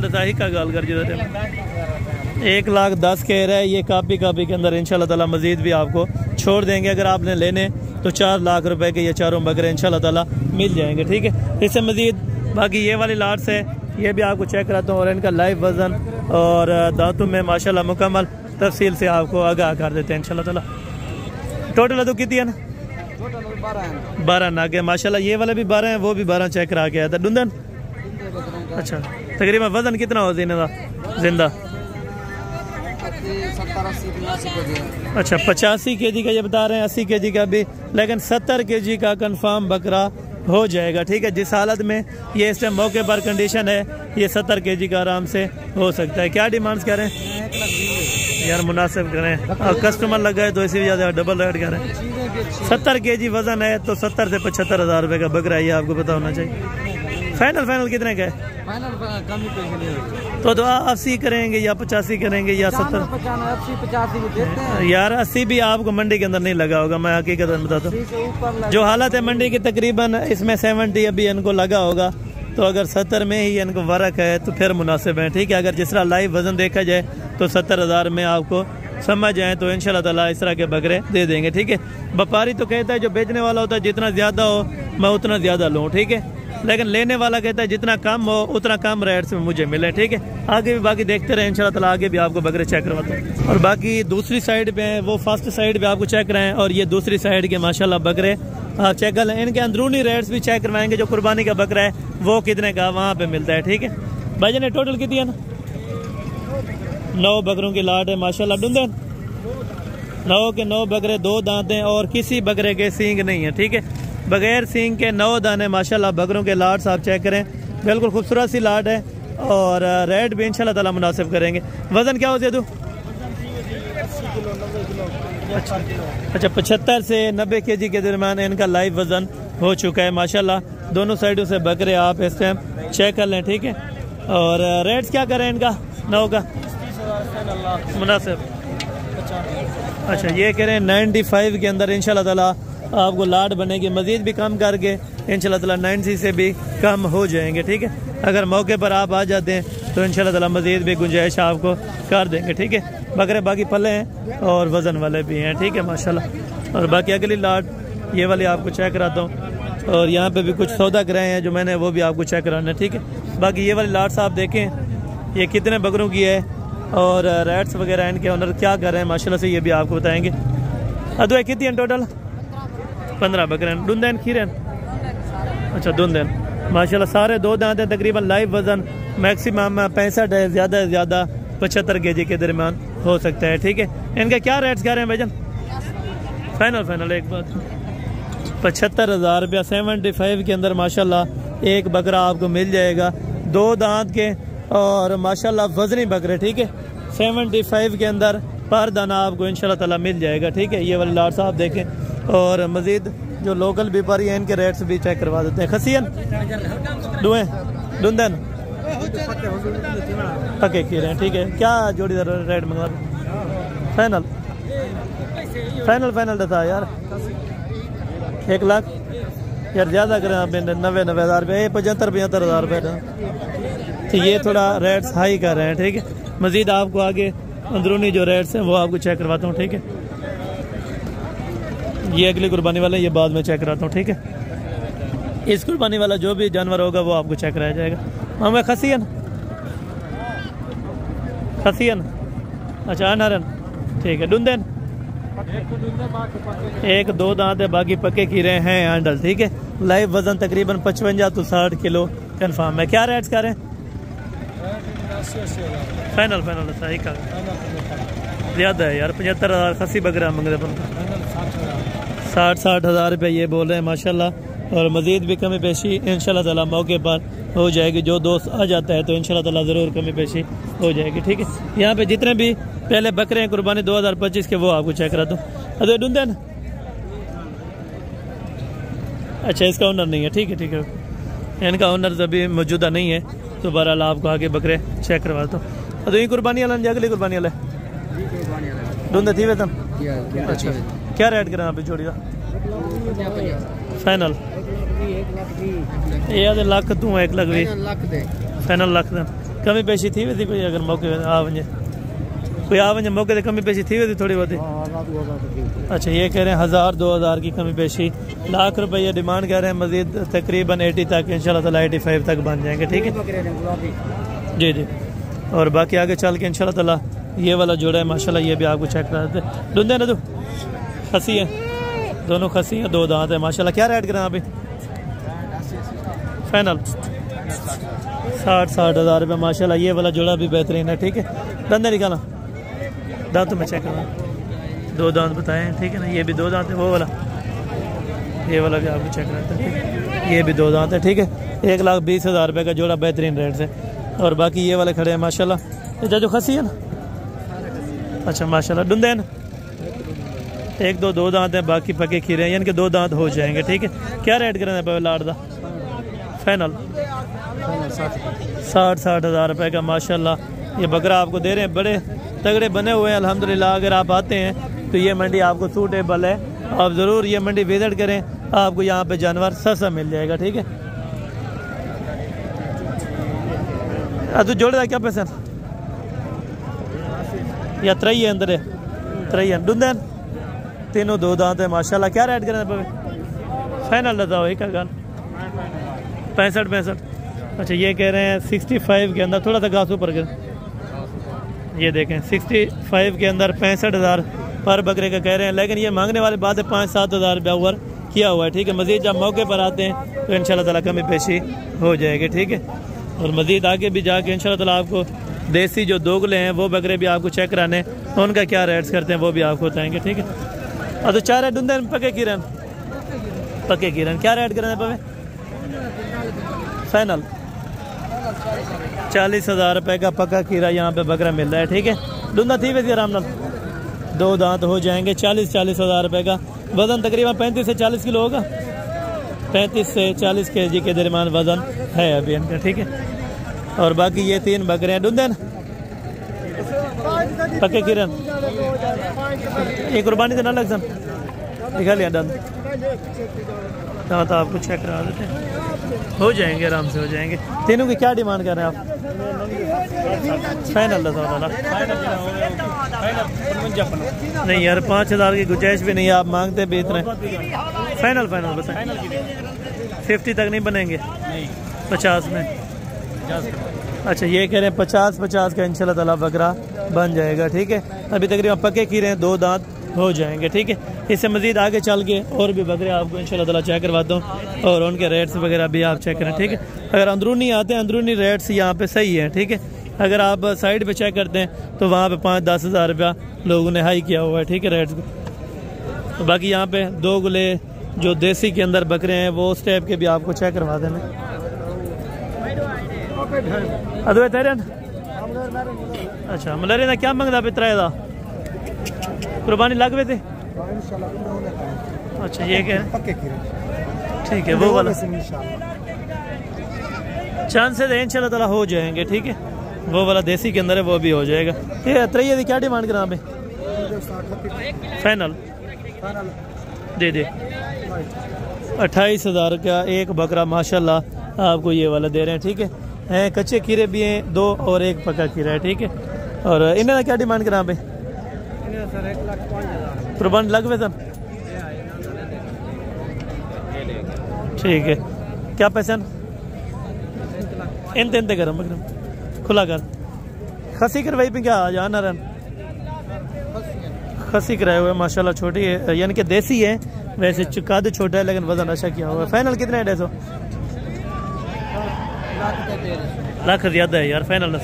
दसा ही का गाल कर जो 1,10,000 कह रहा है। ये कापी के अंदर इंशाल्लाह ताला मजीद भी आपको छोड़ देंगे। अगर आपने लेने तो 4 लाख रुपए के ये चारों बकरे इंशाल्लाह ताला मिल जाएंगे। ठीक है, इससे मजीद बाकी ये वाली लाट्स है, ये भी आपको चेक कराता हूँ और इनका लाइव वजन और दांतों में माशाल्लाह मुकम्मल तफसील से आपको आगाह कर देते हैं इंशाल्लाह ताला। टोटल तो कितनी है ना? 12 नागे माशाल्लाह। ये वाले भी 12 हैं, वो भी 12 चेक करा के आया था दुंदन। अच्छा, तकरीबन वजन कितना हो जिंदा? 70-80 अच्छा, 85 kg का ये बता रहे हैं, 80 kg का भी, लेकिन 70 kg का कंफर्म बकरा हो जाएगा। ठीक है, जिस हालत में ये इस टाइम मौके पर कंडीशन है, ये 70 kg का आराम से हो सकता है। क्या डिमांड्स करें यार? मुनासिब करें, और कस्टमर लग गए तो इसी वजह से डबल रेट करें। 70 kg वजन है तो 70 से 75 हज़ार रुपये का बकरा है, ये आपको पता होना चाहिए। फाइनल कितने का है? तो 80 करेंगे या 85 करेंगे या 70? 85 यार 80 भी आपको मंडी के अंदर नहीं लगा होगा, मैं हकीकत बताता हूँ। जो हालत है मंडी की, तकरीबन इसमें 70 अभी इनको लगा होगा। तो अगर 70 में ही इनको फ़र्क है तो फिर मुनासिब है। ठीक है, अगर जिस तरह लाइव वजन देखा जाए तो 70 हज़ार में आपको समझ आए तो इंशाल्लाह ताला इस तरह के बकरे दे देंगे। ठीक है, व्यापारी तो कहता है जो बेचने वाला होता है जितना ज़्यादा हो मैं उतना ज़्यादा लूँ। ठीक है, लेकिन लेने वाला कहता है जितना कम हो उतना कम रेट में मुझे मिले। ठीक है, आगे भी बाकी देखते रहे इंशाल्लाह ताला, आगे भी आपको बकरे चेक करवाते हैं। और बाकी दूसरी साइड पे है, वो फर्स्ट साइड पे आपको चेक कराएं और ये दूसरी साइड के माशाल्लाह बकरे आप चेक कर लें। इनके अंदरूनी रेट्स भी चेक करवाएंगे। जो कुर्बानी का बकरा है वो कितने का वहाँ पे मिलता है। ठीक है, भाई ने टोटल कितनी है ना? 9 बकरों की लाट है माशाल्लाह। डुंदन 9 के 9 बकरे, 2 दांत हैं और किसी बकरे के सींग नहीं है। ठीक है, बगैर सींग के 9 दाने माशाल्लाह बकरों के लाट्स आप चेक करें, बिल्कुल खूबसूरत सी लाट है और रेट भी इंशाल्लाह ताला मुनासिब करेंगे। वजन क्या हो जाए? अच्छा, 75 से 90 kg के दरमियान इनका लाइव वजन हो चुका है माशाल्लाह। दोनों साइडों से बकरे आप इस टाइम चेक कर लें। ठीक है, और रेट्स क्या करें इनका? 9 का मुनासिब। अच्छा, ये कह रहे हैं 95 के अंदर इंशाल्लाह ताला आपको लाट बनेगी। मजीद भी कम करके इंशाल्लाह ताला 90 से भी कम हो जाएंगे। ठीक है, अगर मौके पर आप आ जाते हैं तो इंशाल्लाह ताला मजीद भी गुंजाइश आपको कर देंगे। ठीक है, बकरे बाकी पले हैं और वज़न वाले भी हैं। ठीक है माशाल्लाह। और बाकी अगली लाट ये वाली आपको चेक कराता हूँ। और यहाँ पे भी कुछ सौदा कराए हैं जो मैंने, वो भी आपको चेक कराना है, ठीक है। बाकी ये वाली लाट साहब देखें ये कितने बकरों की है और रेट्स वगैरह इनके ऑनर क्या कर रहे हैं माशाल्लाह से, ये भी आपको बताएंगे। अदवा कितनी है टोटल? 15 बकरे। दुंदैन खीरन? अच्छा दुंदैन माशाल्लाह सारे 2 दांत हैं तकरीबन। लाइव वजन मैक्सिमम 65 है, ज़्यादा से ज़्यादा 75 kg के दरमियान हो सकता है, ठीक है। इनके क्या रेट्स कह रहे हैं भाईजान? फाइनल एक बात 75,000 रुपया 75 के अंदर माशाल्लाह एक बकरा आपको मिल जाएगा, 2 दांत के और माशाल्लाह वजनी बकरे, ठीक है। 75 के अंदर पर दाना आपको इंशाल्लाह ताला मिल जाएगा, ठीक है। ये वाली लाट साहब देखें और मज़ीद जो लोकल व्यापारी हैं इनके रेट्स भी चेक करवा देते हैं। खसियन दुएं दुंदन पके खीरे हैं, ठीक है। क्या जोड़ी रेट मंगा? फाइनल था यार 1 लाख यार, ज़्यादा करें आप 90,000 रुपये, 75,000 रुपये, तो ये थोड़ा रेट्स हाई कर रहे हैं, ठीक है। मज़ीद आपको आगे अंदरूनी जो रेट्स हैं वो आपको चेक करवाता हूँ, ठीक है। ये अगली कुर्बानी वाला ये बाद में चेक कराता हूँ, ठीक है। इस कुर्बानी वाला जो भी जानवर होगा वो आपको चेक कराया जाएगा। हमें खसियन अच्छा अनहरन, ठीक है। दुंदन 1-2 दांत है, बाकी पक्के खीरे हैं हैंडल, ठीक है। लाइव वजन तकरीबन 55 to 60 किलो कन्फर्म है। क्या रेट्स कर रहे हैं? फाइनल सही का ज़्यादा है यार, 75,000 खसी बकरा मंग रहे 60,000 रुपये ये बोल रहे हैं माशाल्लाह। और मज़ीद भी कमी पेशी इंशाल्लाह ताला मौके पर हो जाएगी। जो दोस्त आ जाता है तो इंशाल्लाह ताला ज़रूर कमी पेशी हो जाएगी, ठीक है। यहाँ पे जितने भी पहले बकरे हैं कुर्बानी 2025 के वो आपको चेक करा दूँ। अरे डूंदन अच्छा इसका ओनर नहीं है, ठीक है। इनका ओनर अभी मौजूदा नहीं है, तो बहरहाल आपको आगे बकरे चेक करवाता हूँ। तो ये कुर्बानी वाला अगली कुर्बानी वाला डूंदे थी वेतन? अच्छा क्या रेट करें आप जोड़ी का? फाइनल ये लाख तू 1 लाख भी फाइनल लाख कमी पेशी थी वे कोई अगर मौके आ वजे कोई आ वजे मौके कमी पेशी थी वे थोड़ी बहुत? अच्छा ये कह रहे हैं 1,000-2,000 की कमी पेशी, लाख रुपये डिमांड कर रहे हैं। मजीद तकरीबन 80 तक इंशाल्लाह ताला 85 तक बन जाएंगे, ठीक है जी। और बाकी आगे चल के इंशाल्लाह ताला ये वाला जोड़ा है माशाल्लाह, ये भी आपको चेक करा देते हैं। डूंदे ना खसी है, दोनों खसी हैं, 2 दांत है माशाल्लाह। क्या रेट करें अभी? फाइनल 60,000 रुपये माशाल्लाह। ये वाला जोड़ा भी बेहतरीन है, ठीक है। दंदे निकाला दांतों में चेक करना, 2 दांत बताए हैं, ठीक है ना। ये भी 2 दांत है, वो वाला ये वाला भी आपको चेक कराता है, ठीक है। ये भी 2 दांत है, ठीक है। 1,20,000 रुपये का जोड़ा बेहतरीन रेट से। और बाकी ये वाले खड़े हैं माशाल्लाह। ये जो खसी है ना अच्छा माशाल्लाह। डूंदे हैं 1-2 दांत हैं, बाकी पके खीरे हैं, यानी कि 2 दांत हो जाएंगे, ठीक है। क्या रेट करें लाट का? फाइनल 60,000 रुपये का माशाल्लाह ये बकरा आपको दे रहे हैं। बड़े तगड़े बने हुए हैं अल्हम्दुलिल्लाह। अगर आप आते हैं तो ये मंडी आपको सूटेबल है, आप ज़रूर ये मंडी विजिट करें, आपको यहाँ पे जानवर सस्ता मिल जाएगा, ठीक है। तो जोड़े का क्या पैसा या त्रई है अंदर है? त्रई है। डूंदे तीनों 2 दांत है माशाल्लाह। क्या रेट करें पे? फाइनल बताओ एक गल 65। अच्छा ये कह रहे हैं 65 के अंदर, थोड़ा सा घास ऊपर कर, ये देखें 65 के अंदर 65,000 पर बकरे का कह रहे हैं। लेकिन ये मांगने वाली बात है 5-7,000 रुपया ओवर किया हुआ है, ठीक है। मज़ीद जब मौके पर आते हैं तो इंशाल्लाह ताला कमी पेशी हो जाएगी, ठीक है। और मज़ीद आगे भी जाके इंशाल्लाह ताला आपको देसी जो दोगले हैं वो बकरे भी आपको चेक कराने, उनका क्या रेट्स करते हैं वो भी आपको बताएंगे, ठीक है। तो 4 डूंदे पके किरण क्या रेट करें पे? फाइनल 40,000 रुपये का पक्का खीरा यहाँ पे बकरा मिल रहा है, ठीक है। डूंदा थी वैसे आराम नाल 2 दांत हो जाएंगे। 40,000 रुपये का वजन तकरीबन 35 से 40 किलो होगा, 35 से 40 kg के दरमियान वजन है अभी इनका, ठीक है। और बाकी ये 3 बकरे हैं डूंदे पक्के किरण। एक कुर्बानी तो ना लग दिखा लिया दंद तो आपको चेक करा देते हैं, हो जाएंगे आराम से हो जाएंगे। तीनों की क्या डिमांड कर रहे हैं आप? फाइनल नहीं यार 5000 की गुंजाइश भी नहीं है, आप मांगते भी इतने। फाइनल बताएं। 50 तक नहीं बनेंगे? 50 में। अच्छा ये कह रहे हैं 50 का इंशाल्लाह ताला बकरा बन जाएगा, ठीक है। अभी तकरीबन पक्के खीरे हैं, 2 दांत हो जाएंगे, ठीक है। इससे मजीद आगे चल के और भी बकरे आपको इंशाल्लाह ताला चेक करवाता हूँ और उनके रेट्स वगैरह भी आप चेक करें, ठीक है। अगर अंदरूनी आते हैं, अंदरूनी रेट्स यहाँ पे सही है, ठीक है। अगर आप साइड पे चेक करते हैं तो वहाँ पे 5-10 हज़ार रुपया लोगों ने हाई किया हुआ है, ठीक है, रेट्स को। तो बाकी यहाँ पे 2 गुले जो देसी के अंदर बकरे हैं वो उस टाइप के भी आपको चेक करवा देना। अदवे तेरे अच्छा मलरे का क्या मंगदा पे त्राए दा कुर्बानी लग वे थे? अच्छा ये क्या है, ठीक है, वो वाला चांसेस है इंशाल्लाह ताला हो जाएंगे, ठीक है। वो वाला देसी के अंदर है, वो भी हो जाएगा। ये त्रैया की क्या डिमांड करा पे? फाइनल दे 28,000 का एक बकरा माशाल्लाह आपको ये वाला दे रहे हैं, ठीक है। कच्चे खीरे भी हैं 2 और एक पका खीरा है, ठीक है। और इन्हें क्या डिमांड करा पे? कुर्बान लग पे सब, ठीक है। क्या पैसा इन गरम खुला कर खसी करवाई पे क्या जाना रन खसी कराए हुए माशाल्लाह, छोटी है यानी कि देसी है, वैसे कद छोटा है लेकिन वजन अच्छा किया हुआ है। फाइनल कितना है? 150 लाख ज्यादा है यार, फाइनल ना।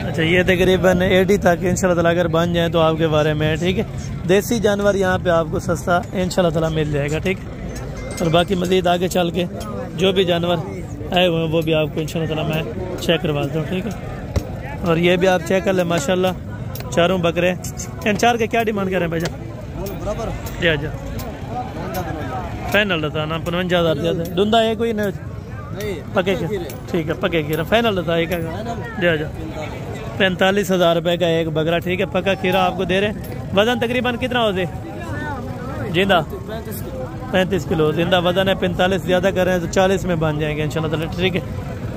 अच्छा ये तकरीबन 80 तक इंशाल्लाह ताला अगर बन जाए तो आपके बारे में, ठीक है। देसी जानवर यहाँ पे आपको सस्ता इंशाल्लाह ताला मिल जाएगा, ठीक है। और बाकी मज़ीद आगे चल के जो भी जानवर आए हुए हैं वो भी आपको इंशाल्लाह ताला मैं चेक करवाता हूँ, ठीक है। और ये भी आप चेक कर ले माशाल्लाह, चारों बकरे। इन 4 के क्या डिमांड कर रहे हैं भाईजान? जी जा फाइनल बताना 55,000 ज़्यादा है। धुंधा है कोई नहीं पके के, ठीक है, पके खीरा फाइनल बता एक जा 45,000 रुपये का एक बकरा, ठीक है, पका खीरा आपको दे रहे। वजन तकरीबन कितना हो जाए? जिंदा 35 किलो जिंदा वजन है। 45 ज़्यादा कर रहे हैं तो 40 में बन जाएंगे इंशाल्लाह ताला, ठीक है।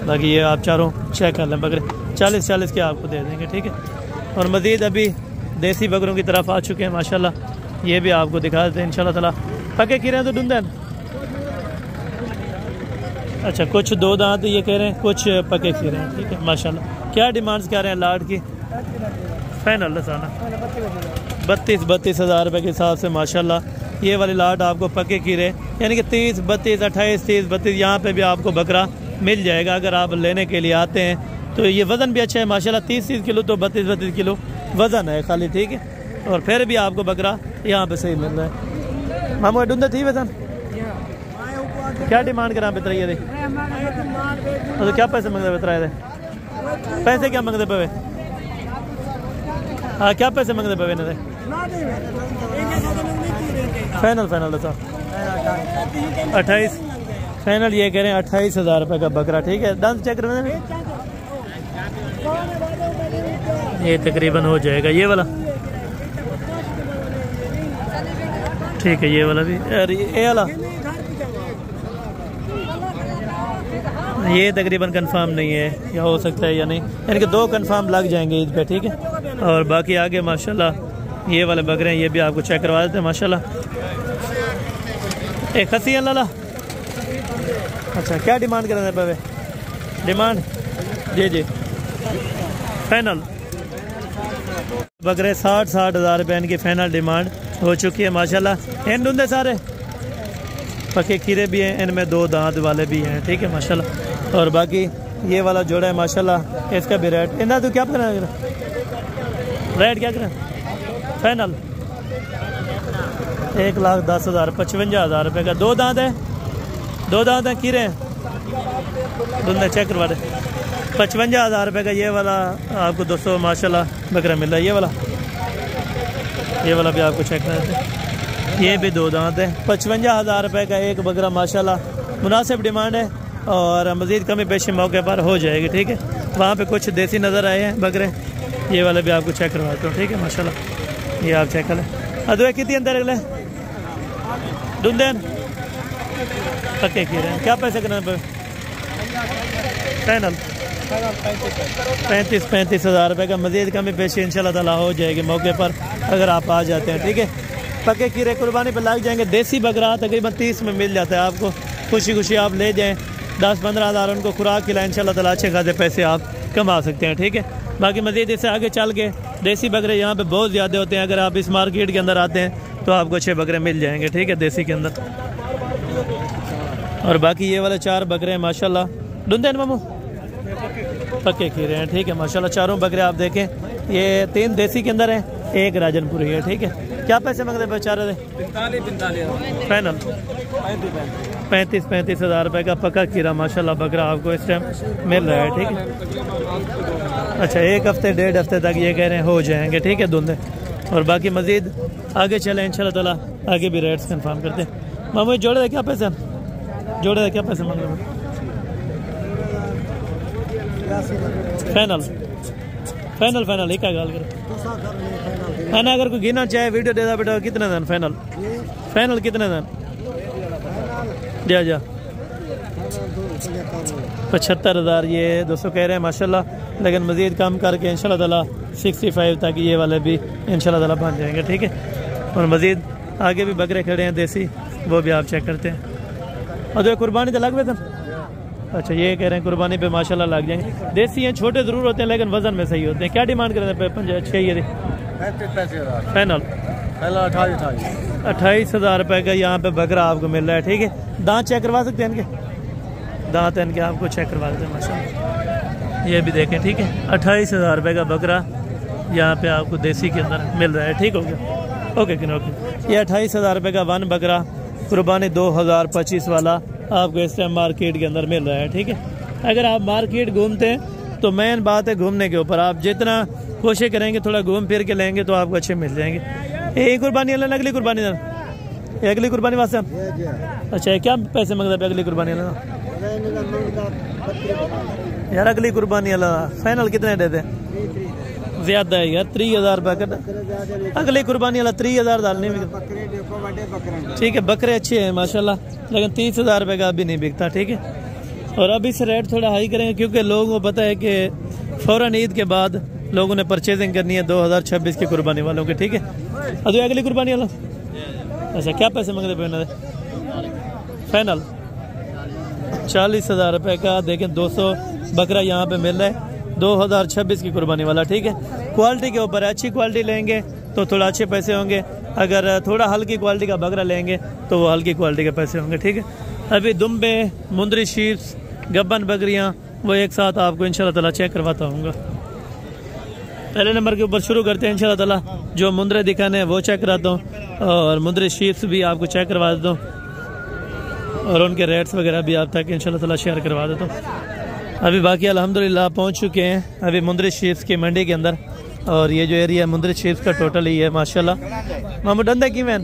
बाकी ये आप चारों चेक कर लें बकरे 40 के आपको दे देंगे, ठीक है। और मज़ीद अभी देसी बकरों की तरफ आ चुके हैं माशाल्लाह, ये भी आपको दिखा देते हैं इंशाल्लाह ताला। पके खीरे हैं तो ढूंढें। अच्छा कुछ 2 दांत ये कह रहे हैं, कुछ पके खीरे हैं, ठीक है माशाल्लाह। क्या डिमांड्स क्या रहे हैं लाट की? फाइनल बताना 32,000 रुपये के हिसाब से माशाल्लाह ये वाली लाट आपको पके खीरे यानी कि 30, 32, 28, 30, 32 यहाँ पे भी आपको बकरा मिल जाएगा अगर आप लेने के लिए आते हैं। तो ये वज़न भी अच्छा है माशाल्लाह, 30 किलो तो 32 किलो वज़न है खाली, ठीक है। और फिर भी आपको बकरा यहाँ पे सही मिल रहा है। मामू ढूंढे थी वजन क्या डिमांड करा बेतरा दे? तो क्या पैसे मंगते बेतरा दे? पैसे क्या मंगते पे? हाँ क्या पैसे मंगते पे ने? फाइनल बता 28 फाइनल ये कह रहे हैं 28,000 रुपये का बकरा, ठीक है। डांस चेक करवाना ये तकरीबन हो जाएगा ये वाला, ठीक है। ये वाला भी ये वाला ये तकरीबन कंफर्म नहीं है, या हो सकता है या नहीं, यानी कि 2 कंफर्म लग जाएंगे ईद पे, ठीक है। और बाकी आगे माशाल्लाह ये वाले बकरे हैं, ये भी आपको चेक करवा देते हैं माशाल्लाह। एक खसी है लाला। अच्छा क्या डिमांड कर रहे हैं पे? डिमांड जी फाइनल बकरे 60 हज़ार रुपये इनकी फाइनल डिमांड हो चुकी है माशाल्लाह। इन ढूंढे सारे पके खीरे भी हैं, इनमें 2 दांत वाले भी हैं, ठीक है माशाल्लाह। और बाकी ये वाला जोड़ा है माशाल्लाह, इसका भी रेट इन्ना तो क्या करना रेट क्या करें? फाइनल 1,10,000 55,000 रुपये का। 2 दांत है, 2 दांत है खीरे हैं, दूल्हे चेक करवा दे। 55,000 रुपये का ये वाला आपको दोस्तों माशाल्लाह बकरा मिल रहा है। ये वाला भी आपको चेक करा देते हैं, ये भी 2 दांत है। 55,000 रुपये का एक बकरा माशाल्लाह मुनासिब डिमांड है और मज़ीद कमी पेशी मौके पर हो जाएगी, ठीक है। वहाँ पे कुछ देसी नज़र आए हैं बकरे, ये वाले भी आपको चेक करवाता हूँ, ठीक है माशाल्लाह। ये आप चेक करें। अदवे कितनी अंदर अगले ढूंढें पक्के खीरे हैं, क्या पैसे करना पे? फाइनल 35,000 रुपये का। मज़ीद कमी पेशी इंशाल्लाह ताला हो जाएगी मौके पर अगर आप आ जाते हैं, ठीक है। पक्के कीड़े कुर्बानी पर लग जाएंगे। देसी बकरा तकरीबन 30 में मिल जाता है आपको। खुशी खुशी आप ले जाएँ, 10-15 हज़ार उनको खुराक खिलाएं, इंशाल्लाह ताला अच्छे खासे पैसे आप कमा सकते हैं, ठीक है। बाकी मज़ीद इससे आगे चल के देसी बकरे यहाँ पे बहुत ज़्यादा होते हैं। अगर आप इस मार्केट के अंदर आते हैं तो आपको अच्छे बकरे मिल जाएंगे, ठीक है, देसी के अंदर। और बाकी ये वाले 4 बकरे हैं माशाल्लाह। ढूंढते हैं मामू, पक्के खीरे हैं, ठीक है माशाल्लाह। चारों बकरे आप देखें, ये 3 देसी के अंदर हैं, 1 राजनपुरी है, ठीक है। क्या पैसे मांगते बेचारे थे? 45 फाइनल 35 हज़ार रुपये का पक्का खीरा माशाल्लाह बकरा आपको इस टाइम मिल रहा है, ठीक है। अच्छा, 1 हफ्ते 1.5 हफ्ते तक ये कह रहे हैं हो जाएंगे, ठीक है, धुंधे। और बाकी मज़ीद आगे चले इंशाल्लाह ताला, आगे भी रेट्स कंफर्म करते हैं। मामू जोड़े थे क्या पैसे? जोड़े थे क्या पैसे मांग रहे? फाइनल एक गाल करो है ना। अगर कोई गिना चाहे वीडियो देता बेटा, कितने दिन फाइनल कितने दिन? जा 75,000 ये 200 कह रहे हैं माशाल्लाह। लेकिन मज़ीद कम करके इंशाल्लाह ताला 65 तक ये वाले भी इंशाल्लाह ताला बन जाएंगे, ठीक है। और मज़ीद आगे भी बकरे खड़े हैं देसी, वो भी आप चेक करते हैं। और जो कुर्बानी तो लग गए थे। अच्छा, ये कह रहे हैं कुर्बानी पे माशाल्लाह लग जाएंगे। देसी हैं, छोटे ज़रूर होते हैं लेकिन वज़न में सही होते हैं। क्या डिमांड कर रहे हैं? 5-6 ये फाइनल 28,000 रुपये का यहाँ पे बकरा आपको मिल रहा है, ठीक है। दांत चेक करवा सकते हैं इनके? दांत इनके आपको चेक करवा देते हैं माशाल्लाह। ये भी देखें, ठीक है। 28,000 रुपये का बकरा यहाँ पे आपको देसी के अंदर मिल रहा है, ठीक हो गया। ओके कि ओके। ये 28,000 रुपये का 1 बकरा कुर्बानी 2025 वाला आपको इस टाइम मार्केट के अंदर मिल रहा है, ठीक है। अगर आप मार्केट घूमते हैं तो मेन बात है घूमने के ऊपर। आप जितना कोशिश करेंगे थोड़ा घूम फिर के लेंगे तो आपको अच्छे मिल जाएंगे। ये कुर्बानी वाला, अगली कुर्बानी अगली कुर्बानी वास्ते। अच्छा, क्या पैसे मांगता है अगली कुर्बानी वाला? यार अगली कुर्बानी वाला फाइनल कितने देते हैं? ज्यादा है यार, 30,000 रुपये का। अगली कुर्बानी वाला 30,000 डालने में, ठीक है। बकरे अच्छे हैं माशाल्लाह, लेकिन 30,000 रुपये का अभी नहीं बिकता, ठीक है। और अभी से रेट थोड़ा हाई करेंगे क्योंकि लोगों को पता है कि फ़ौरन ईद के बाद लोगों ने परचेजिंग करनी है 2026 की कुर्बानी वालों की, ठीक है। अभी अगली कुर्बानी वाला। अच्छा, क्या पैसे मांगते पे? फाइनल 40,000 रुपये का। देखें 200 बकरा यहाँ पे मिल रहा है 2026 की कुर्बानी वाला, ठीक है। क्वालिटी के ऊपर, अच्छी क्वालिटी लेंगे तो थोड़ा अच्छे पैसे होंगे। अगर थोड़ा हल्की क्वालिटी का बकरा लेंगे तो वो हल्की क्वालिटी के पैसे होंगे, ठीक है। अभी दुम्बे, मुंदरी शीप्स, गब्बन बकरियाँ वो एक साथ आपको इंशाल्लाह ताला चेक करवाता हूँ। पहले नंबर के ऊपर शुरू करते हैं इंशाल्लाह ताला। जो मुंदरे दिखाने हैं वो चेक कराता हूँ और मुंदरी शीप्स भी आपको चेक करवा देता हूँ और उनके रेट्स वगैरह भी आप तक इंशाल्लाह ताला शेयर करवा देता हूँ। अभी बाकी अल्हम्दुलिल्लाह पहुँच चुके हैं अभी मुंदरी शीप्स की मंडी के अंदर। और ये जो एरिया है मुंदरी शीप्स का टोटल ही है माशाल्लाह। मामू डंडे की मैन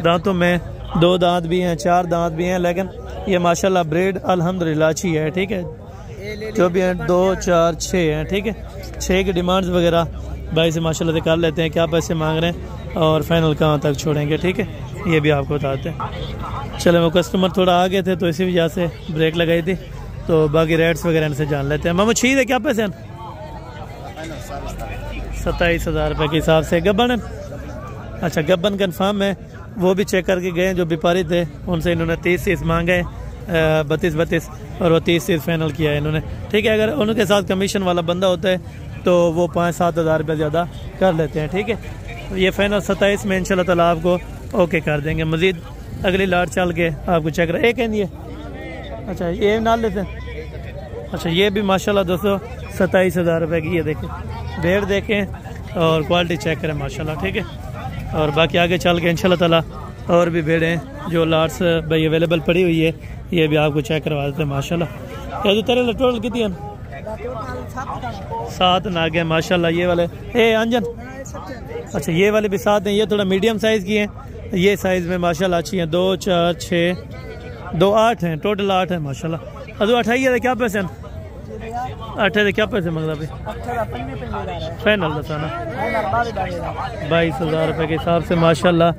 दांतों में 2 दांत भी हैं, 4 दांत भी हैं, लेकिन ये माशाल्लाह ब्रेड अल्हम्दुलिल्लाह अच्छी है, ठीक है। जो भी हैं 2, 4, 6 हैं, ठीक है। 6 की डिमांड्स वगैरह भाई से माशाल्लाह निकाल लेते हैं, क्या पैसे मांग रहे हैं और फाइनल कहाँ तक छोड़ेंगे, ठीक है, ये भी आपको बताते हैं। चले, वो कस्टमर थोड़ा आगे थे तो इसी वजह से ब्रेक लगाई थी, तो बाकी रेट्स वगैरह इनसे जान लेते हैं। मामू छीद है, क्या पैसे हैं? 27,000 रुपये के हिसाब से। गब्बन है? अच्छा, गब्बन कन्फर्म है, वो भी चेक करके गए। जो व्यापारी थे उनसे इन्होंने 30 मांगे, 32 और वो 30 फाइनल किया है इन्होंने, ठीक है। अगर उनके साथ कमीशन वाला बंदा होता है तो वो 5-7 हज़ार रुपये ज़्यादा कर लेते हैं, ठीक है। तो ये फाइनल 27 में इंशाल्लाह ताला आपको ओके कर देंगे। मज़ीद अगली लाट चल के आपको चेक कर एक है ये। अच्छा, ये नाल लेते हैं। अच्छा, ये भी माशाल्लाह दोस्तों 27,000 रुपये की। ये देखें भेड़ देखें और क्वालिटी चेक करें माशाल्लाह, ठीक है। और बाकी आगे चल के इंशाल्लाह ताला और भी भेड़ें जो लाट्स भाई अवेलेबल पड़ी हुई है ये भी आपको चेक करवा देते हैं माशाल्लाह। ये जो तेरे टोटल कितनी है? 7 नागे माशाल्लाह। ये वाले अंजन, अच्छा ये वाले भी 7 हैं। ये थोड़ा मीडियम साइज़ की हैं, ये साइज़ में माशाल्लाह अच्छी हैं। 2, 4, 6, 2, 8 हैं, टोटल 8 हैं माशाल्लाह। अदू 28 क्या पैसे हैं? 8 क्या पैसे मंगता भाई? फाइनल बताना 22,000 रुपये के हिसाब से माशाल्लाह।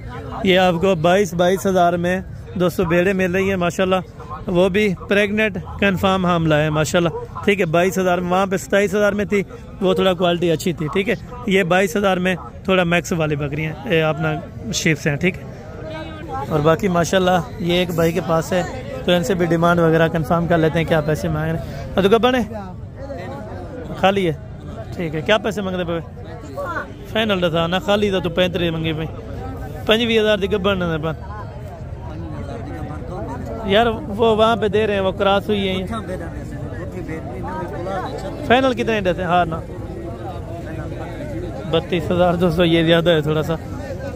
ये आपको 22,000 में 200 भेड़े मिल रही है माशाल्लाह। वो भी प्रेग्नेंट कंफर्म हामला है माशाल्लाह। ठीक है 22,000 में, वहाँ पे 27,000 में थी, वो थोड़ा क्वालिटी अच्छी थी। ठीक है ये 22,000 में थोड़ा मैक्स वाली बकरियाँ अपना शीप्स हैं। ठीक है और बाकी माशाल्लाह ये एक भाई के पास है, तो इनसे भी डिमांड वगैरह कंफर्म कर लेते हैं क्या पैसे मांग रहे हैं। तो कब है खाली है, ठीक है क्या पैसे मांगते पे? फाइनल था ना खाली था तो 35 मंगी पे 25,000 की गब्बन पर यार वो वहाँ पे दे रहे हैं, वो क्रॉस हुई है। फाइनल कितने देते हैं? हाँ ना 32,000 दोस्तों, ये ज़्यादा है थोड़ा सा,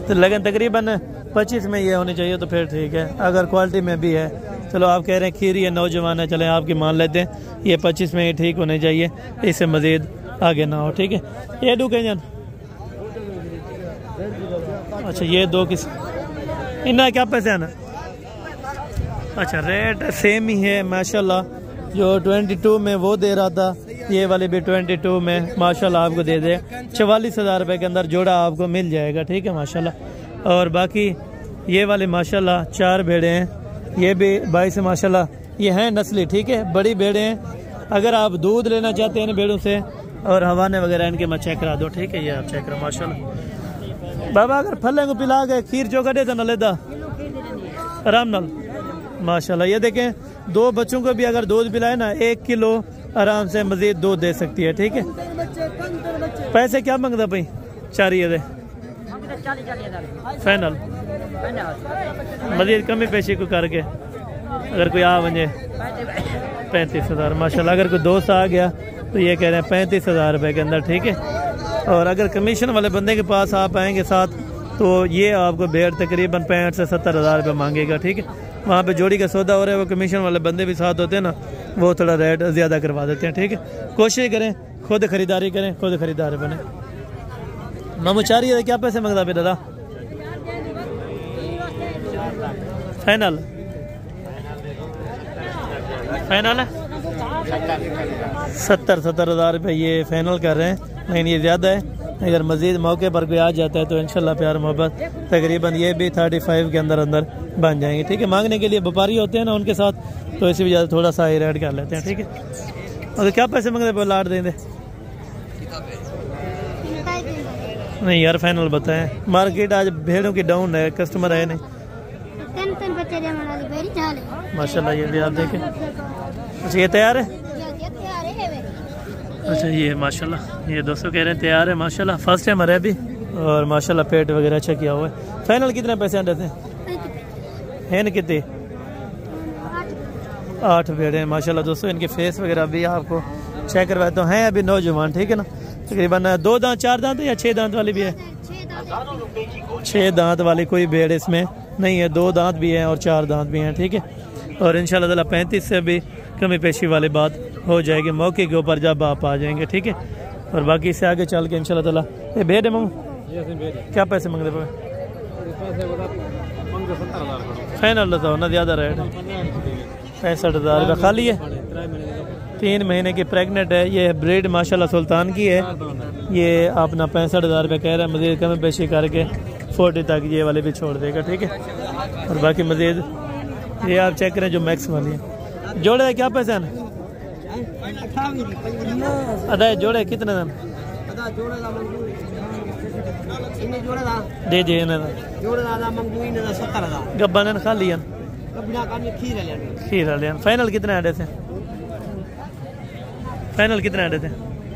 तो लगन तकरीबन 25 में ये होनी चाहिए, तो फिर ठीक है। अगर क्वालिटी में भी है, चलो आप कह रहे हैं खीरी है, नौजवान है, चले आपकी मान लेते हैं, ये 25 में ही ठीक होने चाहिए, इससे मज़ीद आगे ना हो। ठीक है ये डू कह जान। अच्छा ये दो किस इन्ना क्या पैसे आना? अच्छा रेट सेम ही है माशाल्लाह, जो 22 में वो दे रहा था, ये वाले भी 22 में माशाल्लाह आपको दे दे 44,000 रुपये के अंदर जोड़ा आपको मिल जाएगा। ठीक है माशाल्लाह। और बाकी ये वाले माशाल्लाह 4 भेड़े हैं, ये भी 22 माशाल्लाह, ये हैं नस्ली। ठीक है बड़ी भेड़े हैं, अगर आप दूध लेना चाहते हैं इन भेड़ों से और हवाने वगैरह इनके मैं चेक करा दो। ठीक है ये आप चेक करो माशाल्लाह। बाबा अगर फल को पिला के खीर जो कटे तो न लेदा आराम नाल माशाल्लाह। ये देखें 2 बच्चों को भी अगर दूध पिलाए ना 1 किलो आराम से मजीद दूध दे सकती है। ठीक है पैसे क्या मांगता भाई? 4 ये दे फाइनल मजीद कमी पेशी को करके अगर कोई आ वजे 35,000 माशाल्लाह। अगर कोई दोस्त आ गया तो ये कह रहे हैं 35,000 रुपये के अंदर। ठीक है और अगर कमीशन वाले बंदे के पास आप आएंगे साथ, तो ये आपको भेड़ तकरीबन 65 से 70,000 रुपये मांगेगा। ठीक है वहाँ पे जोड़ी का सौदा हो रहा है, वो कमीशन वाले बंदे भी साथ होते हैं ना, वो थोड़ा रेट ज़्यादा करवा देते हैं। ठीक है कोशिश करें खुद खरीदारी करें, खुद खरीदार बने। मामू 4 ये क्या पैसे मांगता फिर दादा? फाइनल फाइनल है 70,000 रुपये ये फाइनल कर रहे हैं, लेकिन ये ज़्यादा है। अगर मज़ीद मौके पर कोई आ जाता है तो इंशाल्लाह प्यार मोहब्बत तकरीबन ये भी 35 के अंदर अंदर बन जाएंगे। ठीक है मांगने के लिए व्यापारी होते हैं ना उनके साथ, तो इसी वजह से थोड़ा सा ही रेट कर लेते हैं। ठीक है और क्या पैसे मांगते पे लाट देंगे? नहीं यार फाइनल बताएं, मार्केट आज भेड़ों की डाउन है, कस्टमर है नहीं माशाल्लाह। ये भी आप देखें। अच्छा ये तैयार है? अच्छा ये माशाल्लाह ये दोस्तों कह रहे हैं तैयार है माशाल्लाह, फर्स्ट टाइम आ रहा है अभी, और माशाल्लाह पेट वगैरह अच्छा किया हुआ है। फाइनल कितने पैसे देते हैं? न कितने? 8 भेड़े हैं माशाल्लाह दोस्तों। इनके फेस वगैरह भी आपको चेक करवाए तो हैं अभी नौजवान। ठीक है ना तकरीबन 2 दांत 4 दांत या 6 दांत वाली भी है? 6 दांत वाली कोई भेड़ इसमें नहीं है, 2 दांत भी हैं और 4 दांत भी हैं। ठीक है और इंशाल्लाह ताला 35 से भी कमी पेशी वाली बात हो जाएगी मौके के ऊपर जब आप आ जाएंगे। ठीक है और बाकी इससे आगे चल के इंशाल्लाह ताला ये भेड़ है। मामू क्या पैसे मांगते पे? फाइनल बताओ ना, ज़्यादा रेट है 65,000 रुपये खाली है। 3 महीने की प्रेग्नेंट है, ये ब्रीड माशाल्लाह सुल्तान की है। ये अपना 65,000 रुपये कह रहा है, मज़ीद कमी पेशी करके 40 तक ये वाले भी छोड़ देगा। ठीक है और बाकी मज़ीद ये आप चेक करें जो मैक्स वाली है। जोड़े है क्या पैसे हैं? अदा जोड़े कितने दिन दे दिए गब्बा ने खाली खीर लिया। फाइनल कितने आडे थे? फाइनल कितने आडे थे?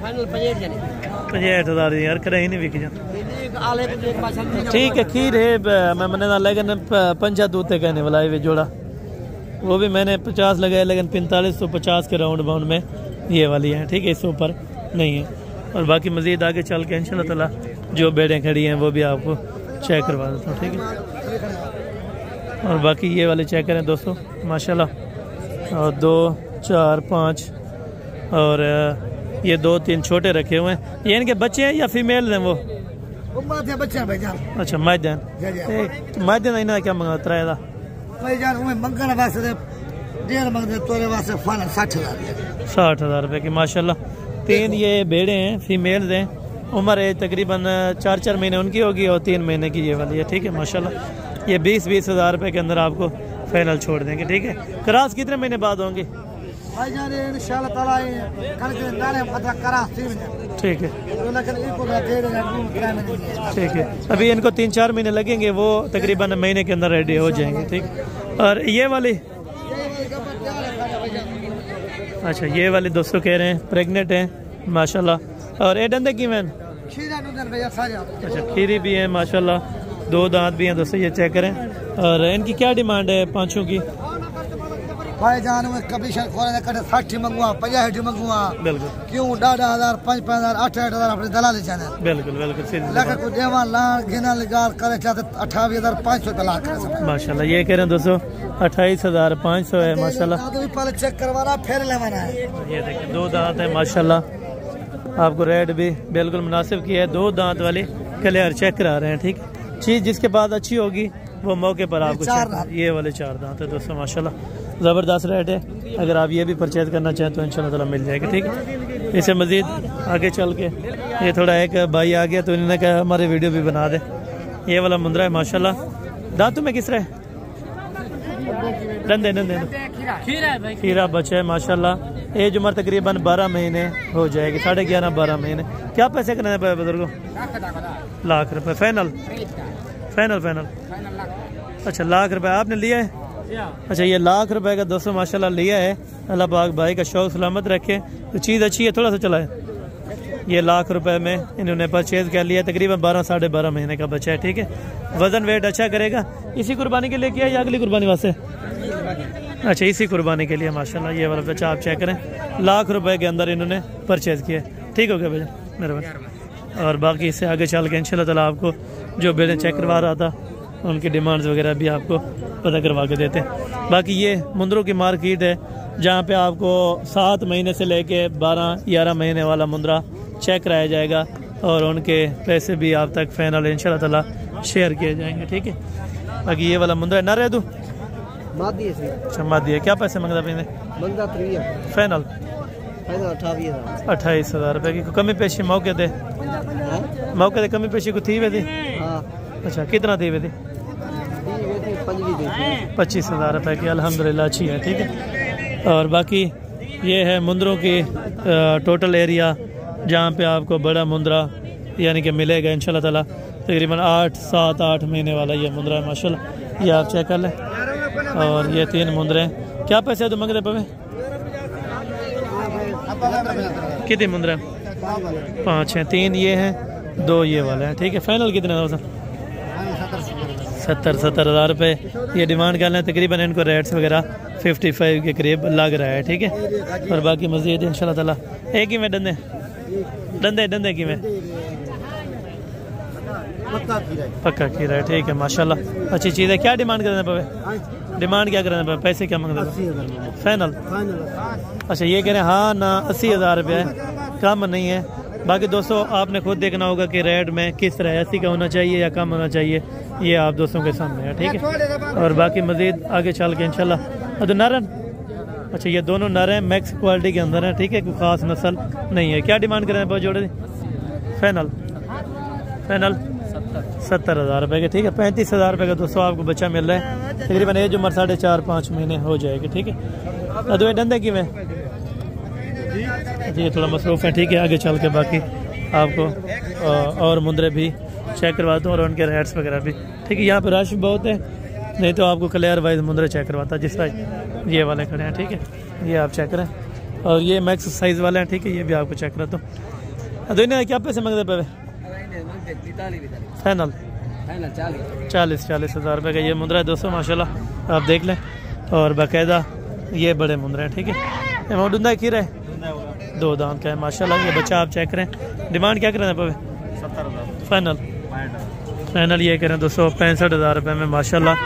65,000 यार करे ही नहीं बिक जा। ठीक है खीर है मैं मैंने लेकिन 5 दूते कहने वाला है जोड़ा, वो भी मैंने 50 लगाया, लेकिन 45 तो 50 के राउंड बाउंड में ये वाली है। ठीक है इससे ऊपर नहीं है। और बाकी मज़ीद आगे चल के इंशाल्लाह ताला जो भेड़ें खड़ी हैं वो भी आपको चेक करवा देता हूँ। ठीक है और बाकी ये वाले चेक करें दोस्तों माशाल्लाह, और 2 4 5 और ये 2 3 छोटे रखे हुए हैं। ये इनके बच्चे हैं या फीमेल हैं? वो बच्चा भाईजान। अच्छा मायदान मायदान इन्हें क्या मंगा 3 60,000 रुपये की माशाल्लाह। 3 ये भेड़े हैं फीमेल हैं, उम्र है तकरीबन 4 महीने उनकी होगी और 3 महीने की ये वाली है। ठीक है माशाल्लाह ये 20,000 रुपये के अंदर आपको फाइनल छोड़ देंगे, ठीक है। क्रॉस कितने महीने बाद होंगे? ठीक है, ठीक है। अभी इनको 3-4 महीने लगेंगे, वो तकरीबन महीने के अंदर रेडी हो जाएंगे, ठीक। और ये वाली, अच्छा ये वाले दोस्तों कह रहे हैं प्रेग्नेंट हैं माशाल्लाह। और ये डंडे की मैन, अच्छा खीरी भी है माशाल्लाह, 2 दांत भी हैं दोस्तों, ये चेक करें। और इनकी क्या डिमांड है पांचों की? भाईजान में कभी 60 मंगवा 50 मंगवा, बिल्कुल क्यों 10,000 5,000 8,000 अपने दलाल जाने, बिल्कुल बिल्कुल लेकर को देवा लान गिना लगा करे चाहते 28,500 तलाक करे माशाल्लाह। ये कह रहे हैं दोस्तों 28,500 है माशाल्लाह। पहले चेक करवाना फिर लेवाना है। ये देखिए 2 दांत है माशाल्लाह, आपको रेट भी बिल्कुल मुनासिब की है। 2 दांत वाली क्लियर चेक करा रहे हैं, ठीक। चीज़ जिसके बाद अच्छी होगी वो मौके पर आपको ये वाले 4 दांत है दोस्तों माशाल्लाह, ज़बरदस्त रेट है। अगर आप ये भी परचेज करना चाहें तो इंशाल्लाह ताला मिल जाएगा, ठीक है। इससे मज़ीद आगे चल के ये थोड़ा एक भाई आ गया तो इन्होंने कहा हमारे वीडियो भी बना दे। ये वाला मुंद्रा है माशाल्लाह, दांतों में किस रहे डंदे डंदे खीरा बचा है माशाल्लाह। एज उम्र तकरीबन 12 महीने हो जाएगी, 11.5-12 महीने। क्या पैसे करने पे बुजुर्गों? लाख रुपए फाइनल, फाइनल फाइनल। अच्छा लाख रुपए आपने लिया है? अच्छा ये लाख रुपए का दोस्तों माशाल्लाह लिया है। अल्लाह पाक भाई का शौक सलामत रखे, तो चीज़ अच्छी है, थोड़ा सा चलाए। ये लाख रुपए में इन्होंने परचेज कर लिया, तकरीबन 12-12.5 महीने का बच्चा है, ठीक है। वजन वेट अच्छा करेगा। इसी कुर्बानी के लिए किया या अगली कुर्बानी वास्ते? अच्छा इसी कुर्बानी के लिए माशाल्लाह। ये वाला बच्चा आप चेक करें, लाख रुपए के अंदर इन्होंने परचेज किया, ठीक हो गया भैया मेहरबानी। और बाकी इससे आगे चल के इंशाल्लाह ताला आपको जो बेटे चेक करवा रहा था उनकी डिमांड्स वगैरह भी आपको पता करवा के देते हैं। बाकी ये मुंद्रों की मार्केट है जहाँ पे आपको 7 महीने से लेके 12-11 महीने वाला मुंद्रा चेक कराया जाएगा और उनके पैसे भी आप तक फाइनल इंशाल्लाह ताला शेयर किए जाएंगे, ठीक है। बाकी ये वाला मुंद्रा है ना रह दूँ दिए, क्या पैसे मंगता पीने? फाइनल 28,000 रुपये की कमी पेशी मौके दे कमी पेशी को थी वे थी। अच्छा कितना थी वे थी? 25,000 रुपये की अल्हम्दुलिल्लाह अच्छी है, ठीक है। और बाकी ये है मुंद्रों की टोटल एरिया जहाँ पे आपको बड़ा मुंद्रा यानी कि मिलेगा इंशाल्लाह ताला। तकरीबन 7-8 महीने वाला ये मुंद्रा है माशाल्लाह, ये आप चेक कर लें। और ये 3 मुंद्रे हैं। क्या पैसे तो मंगते पवे? कितने मुंद्रे? 5 हैं, 3 ये हैं, 2 ये वाले हैं, ठीक है। फाइनल कितने था? 70,000 रुपये ये डिमांड कर लें। तकरीबन इनको रेट्स वगैरह 55 के करीब लग रहा है, ठीक है। और बाकी मज़ीद इंशाल्लाह ताला एक ही में डंदे डंदे की में पक्का खीरा है, ठीक है माशाल्लाह अच्छी चीज़ है। क्या डिमांड करने पे? डिमांड क्या करने पे? पैसे क्या मांगते हैं? फाइनल। अच्छा ये कह रहे हैं हाँ ना 80,000 रुपये है, कम नहीं है। बाकी दोस्तों आपने खुद देखना होगा कि रेट में किस तरह 80 का होना चाहिए या कम होना चाहिए, ये आप दोस्तों के सामने है, ठीक है। और बाकी मज़ीद आगे चल के इंशाल्लाह। तो नरन, अच्छा ये दोनों नर हैं, मैक्स क्वालिटी के अंदर है, ठीक है, कोई ख़ास नस्ल नहीं है। क्या डिमांड करें पर जोड़े? फाइनल 70,000 रुपये के, ठीक है। 35,000 रुपये का दोस्तों आपको बच्चा मिल रहा है। तकरीबन एज उम्र 4.5-5 महीने हो जाएगी, ठीक है। अदो डंदे की में जी थोड़ा मसरूफ़ है, ठीक है। आगे चल के बाकी आपको और मुंद्रे भी चेक करवाता हूँ और उनके रेट्स वगैरह भी, ठीक है। यहाँ पर रश बहुत है, नहीं तो आपको क्लियर वाइज मुंद्रे चेक करवाता जिस तरह ये वाले खड़े हैं, ठीक है। ये आप चेक करें। और ये मैक्स साइज़ वाले हैं, ठीक है, ये भी आपको चेक कराता हूँ। दोनों क्या पैसे मांगते पे? फाइनल 40,000 रुपये का ये मुंद्रा है दोस्तों माशाल्लाह, आप देख लें। और बाकायदा ये बड़े मुंद्रे हैं, ठीक है। डूंदा ही खीरा है, 2 दांत का है माशाल्लाह। ये बच्चा आप चेक करें। डिमांड क्या करें पे? 70,000 फाइनल ये करें दोस्तों 65,000 रुपये में माशाल्लाह।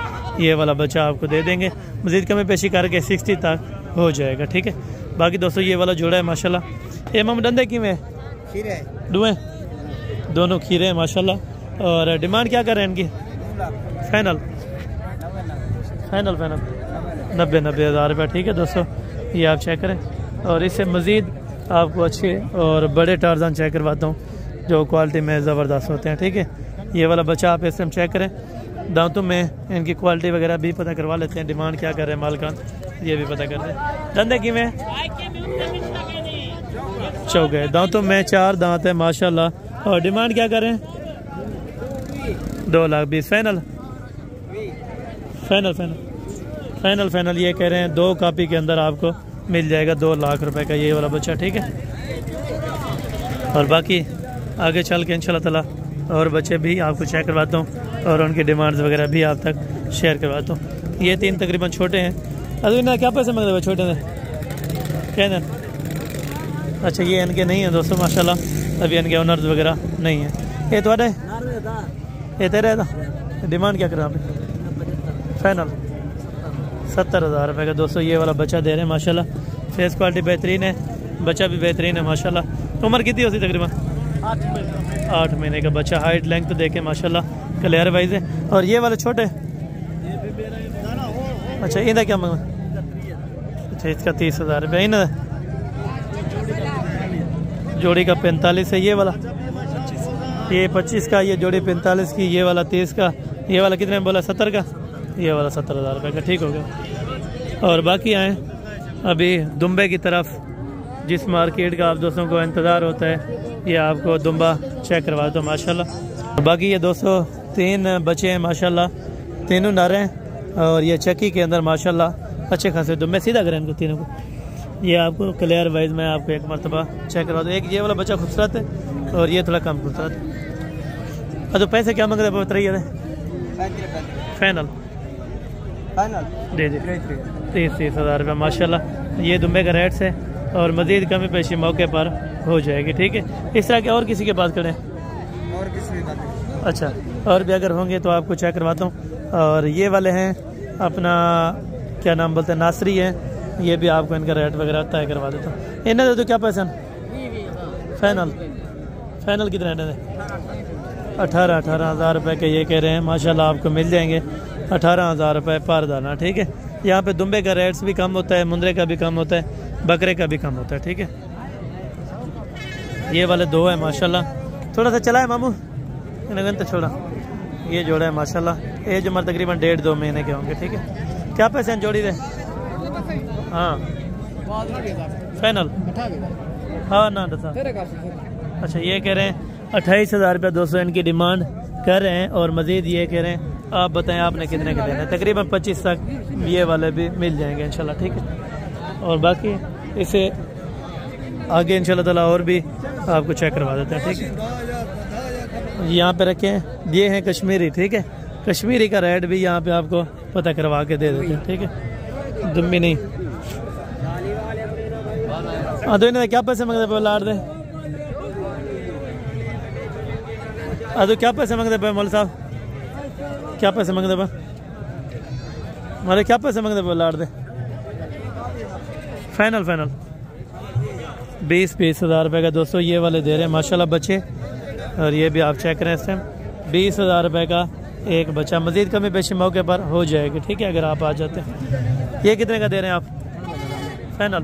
ये वाला बच्चा आपको दे देंगे, मज़ीद कमी पेशी करके 60 तक हो जाएगा, ठीक है। बाकी दोस्तों ये वाला जोड़ा है माशाल्लाह। ये मम डंदे की में डुए दोनों खीरे हैं माशाल्लाह। और डिमांड क्या कर रहे हैं इनकी? फाइनल 90,000 रुपये, ठीक है दोस्तों, ये आप चेक करें। और इससे मज़ीद आपको अच्छे और बड़े टार्जन चेक करवाता हूँ जो क्वालिटी में ज़बरदस्त होते हैं, ठीक है। ये वाला बच्चा आप इस टाइम चेक करें, दांतों में इनकी क्वालिटी वगैरह भी पता करवा लेते हैं, डिमांड क्या कर रहे हैं मालकान ये भी पता करते हैं। धंधे की में चौके दांतों में 4 दांत है माशाल्लाह। और डिमांड क्या कर रहे हैं? 2,20,000 final final final final final ये कह रहे हैं 2 कापी के अंदर आपको मिल जाएगा 2 लाख रुपए का ये वाला बच्चा, ठीक है। और बाकी आगे चल के इंशाल्लाह ताला और बच्चे भी आपको चेक करवाता हूँ और उनकी डिमांड्स वगैरह भी आप तक शेयर करवाता हूँ। ये 3 तकरीबन छोटे हैं। अभी ना क्या पैसे मांगते छोटे ने क्या ना? अच्छा ये इनके नहीं है दोस्तों माशाल्लाह, अभी इनके ओनर्स वगैरह नहीं है। ये तो ये तेरे था, डिमांड क्या करा आपने? फाइनल 70,000 रुपये का दोस्तों ये वाला बच्चा दे रहे हैं माशाल्लाह। फेस क्वालिटी बेहतरीन है, बच्चा भी बेहतरीन है माशाल्लाह। उम्र कितनी होती तकरीबन? 8 महीने का बच्चा। हाइट लेंथ देखे माशाल्लाह क्लियर वाइज है। और ये वाले छोटे? अच्छा इनका क्या मांगा? अच्छा इसका 30,000 रुपये। इन जोड़ी का 45 है, ये वाला ये 25 का, ये जोड़ी 45 की, ये वाला 30 का, ये वाला कितने में बोला? 70 का, ये वाला 70,000 रुपये का, ठीक हो गया। और बाकी आए अभी दुम्बे की तरफ, जिस मार्केट का आप दोस्तों को इंतज़ार होता है, ये आपको दुम्बा चेक करवा दो माशाल्लाह। बाकी ये दोस्तों 3 बच्चे हैं माशाल्लाह, तीनों नर हैं और ये चक्की के अंदर माशाल्लाह अच्छे खासे दुम्बे। सीधा करें इनको तीनों को, ये आपको क्लियर वाइज मैं आपको एक मरतबा चेक करवा दूँ। एक ये वाला बच्चा खूबसूरत है और ये थोड़ा कम खूबसूरत है। तो पैसे क्या मांग रहे हैं बताइए? फाइनल दे 30,000 रुपये माशाल्लाह। ये दुम्बे का रेट्स है और मज़ीद कमी पेशी मौके पर हो जाएगी, ठीक है। इस तरह के और किसी के पास खड़े हैं? और किसी के पास? अच्छा और भी अगर होंगे तो आपको चेक करवाता हूँ। और ये वाले हैं अपना क्या नाम बोलते हैं, नासरी है, ये भी आपको इनका रेट वगैरह तय करवा देता हूँ। इन्हें दे दो क्या पैसा? फाइनल फाइनल कितने दे? 18,000 रुपये के ये कह रहे हैं माशाल्लाह। आपको मिल जाएंगे 18,000 रुपये पर दाना, ठीक है। यहाँ पे दुम्बे का रेट्स भी कम होता है, मुंदरे का भी कम होता है, बकरे का भी कम होता है, ठीक है। ये वाले 2 है माशाल्लाह। थोड़ा सा चला है मामू इन्हें तो छोड़ा। ये जोड़ा है माशाल्लाह, एज उम्र तकरीबन 1.5-2 महीने के होंगे, ठीक है। क्या पैसे हैं जोड़ी दे? हाँ फाइनल हाँ ना दसा। अच्छा ये कह रहे हैं 28,000 रुपये दोस्तों इनकी डिमांड कर रहे हैं। और मज़ीद ये कह रहे हैं आप बताएं आपने कितने के देना है? तकरीबन 25 तक ये वाले भी मिल जाएंगे इंशाल्लाह, ठीक है। और बाकी इसे आगे इंशाल्लाह ताला और भी आपको चेक करवा देते हैं, ठीक है। यहाँ पे रखे हैं, ये हैं कश्मीरी, ठीक है। कश्मीरी का रेट भी यहाँ पे आपको पता करवा के दे देते हैं, ठीक है। दुम्बी नहीं। हाँ तो इन्हें क्या पैसे मांगते पे लाड़ दे? तो क्या पैसे मांगते पे मौल साहब? क्या पैसे मांगते पे? हमारे क्या पैसे मांगते पे लाड़ दे? फाइनल फाइनल 20,000 रुपये का दोस्तों ये वाले दे रहे हैं माशाल्लाह बच्चे। और ये भी आप चेक करें इस टाइम 20,000 रुपये का एक बच्चा। मज़ीद कमी पेशी मौके पर हो जाएगी, ठीक है, अगर आप आ जाते हैं। ये कितने का दे रहे हैं आप? फाइनल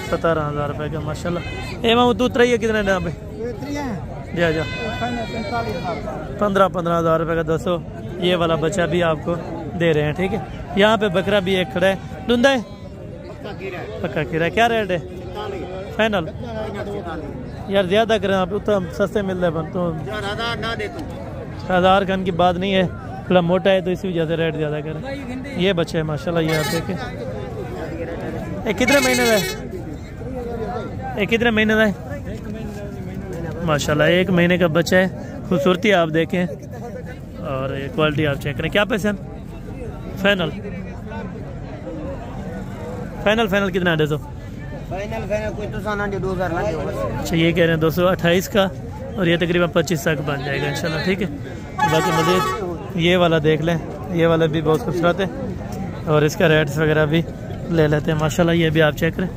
17,000 रुपये का माशाल्लाह। मामू तू उतराइए कितने यहाँ पे? जा 15,000 रुपये का दोस्तों ये वाला बच्चा भी आपको दे रहे हैं, ठीक है। यहाँ पे बकरा भी एक खड़ा है, धुंधा है, पक्का कीरा। क्या रेट है? फाइनल यार ज़्यादा करें आप, तो सस्ते मिल रहे हैं। तो 1000 खान की बात नहीं है, थोड़ा मोटा है तो इसी वजह से रेट ज़्यादा करें। ये बच्चा है माशाल्लाह, ये आप देखें। कितने महीने का है? कितने महीने का है? माशाल्लाह 1 महीने का बच्चा है। खूबसूरती आप देखें और क्वालिटी आप चेक करें। क्या पैसे? फाइनल फाइनल फाइनल कितना है? 200 अच्छा ये कह रहे हैं 228 का और ये तकरीबन 25 तक बन जाएगा इंशाल्लाह, ठीक है। बाकी मज़ीद ये वाला देख लें, ये वाला भी बहुत खूबसूरत है और इसका रेट्स वगैरह भी ले लेते हैं माशाल्लाह। ये भी आप चेक करें,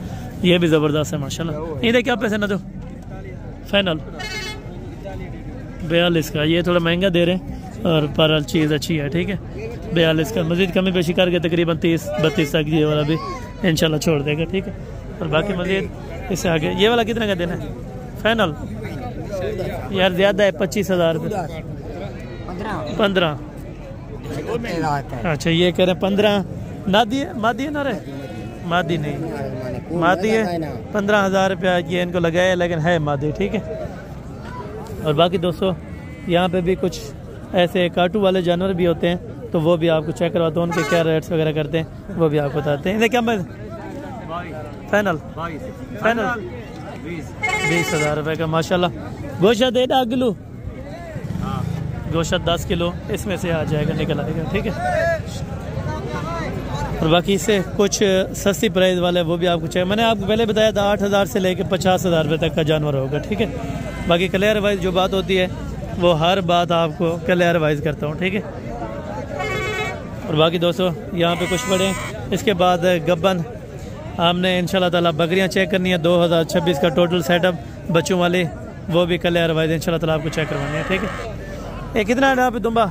ये भी ज़बरदस्त है माशाल्लाह। इधर क्या पैसे ना दो? फाइनल 42 का। ये थोड़ा महंगा दे रहे हैं और पर चीज़ अच्छी है, ठीक है। 42 का मज़ीद कमी पेशी करके तकरीबन 30-32 तक ये वाला भी इंशाल्लाह छोड़ देगा, ठीक है। और बाकी मज़ीद इससे आगे ये वाला कितने का देना है? फाइनल यार ज़्यादा है 25,000 रुपये। 15। अच्छा ये कह रहे हैं 15। नादी है, मादी है ना रे? मादी नहीं, मादी है। 15,000 रुपया ये इनको लगाया, लेकिन है मादी, ठीक है। और बाकी दोस्तों यहाँ पे भी कुछ ऐसे काटू वाले जानवर भी होते हैं, तो वो भी आपको चेक करवाता हूँ, उनके क्या रेट्स वगैरह करते हैं वो भी आपको बताते हैं। इन्हें क्या फाइनल 20,000 रुपये का माशाल्लाह। गोश्त 10 किलो, गोश्त 10 किलो इसमें से आ जाएगा, निकल आएगा, ठीक है। और बाकी इससे कुछ सस्ती प्राइस वाले वो भी आपको चाहिए। मैंने आपको पहले बताया था 8,000 से लेकर 50,000 रुपये तक का जानवर होगा, ठीक है। बाकी क्लियर वाइज जो बात होती है वो हर बात आपको क्लियर वाइज करता हूँ, ठीक है। और बाकी दोस्तों यहाँ पे कुछ बड़े, इसके बाद गब्बन हमने इंशाल्लाह ताला बकरियाँ चेक करनी है। 2026 का टोटल सेटअप बच्चों वाले, वो भी क्लियर वाइज इंशाल्लाह ताला आपको चेक करवानी है, ठीक है। ये कितना है यहाँ पे दुम्बा?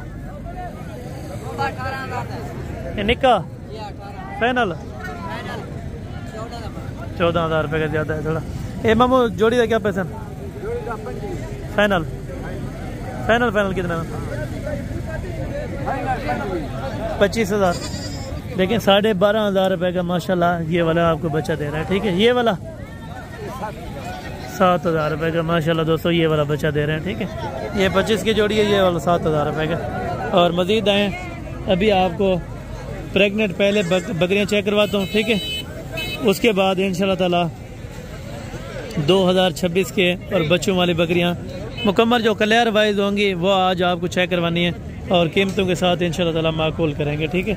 ये निक्का फाइनल 14,000 रुपये का ज़्यादा है थोड़ा। ए मामू जोड़ी का क्या पैसा? फाइनल कितना? 25,000। लेकिन 12,500 रुपये का माशाल्लाह ये वाला आपको बच्चा दे रहा है, ठीक है। ये वाला 7,000 रुपये का माशाल्लाह दोस्तों ये वाला बच्चा दे रहे हैं, ठीक है। ये 25 की जोड़ी है, ये वाला 7,000 रुपये का। और मज़ीद आए अभी आपको प्रेग्नेंट पहले बकरियां चेक करवाता हूँ, ठीक है। उसके बाद इंशाल्लाह ताला 2026 के और बच्चों वाली बकरियां मुकम्मल जो क्लियर वाइज होंगी वो आज आपको चेक करवानी है, और कीमतों के साथ इंशाल्लाह ताला माकूल करेंगे, ठीक है।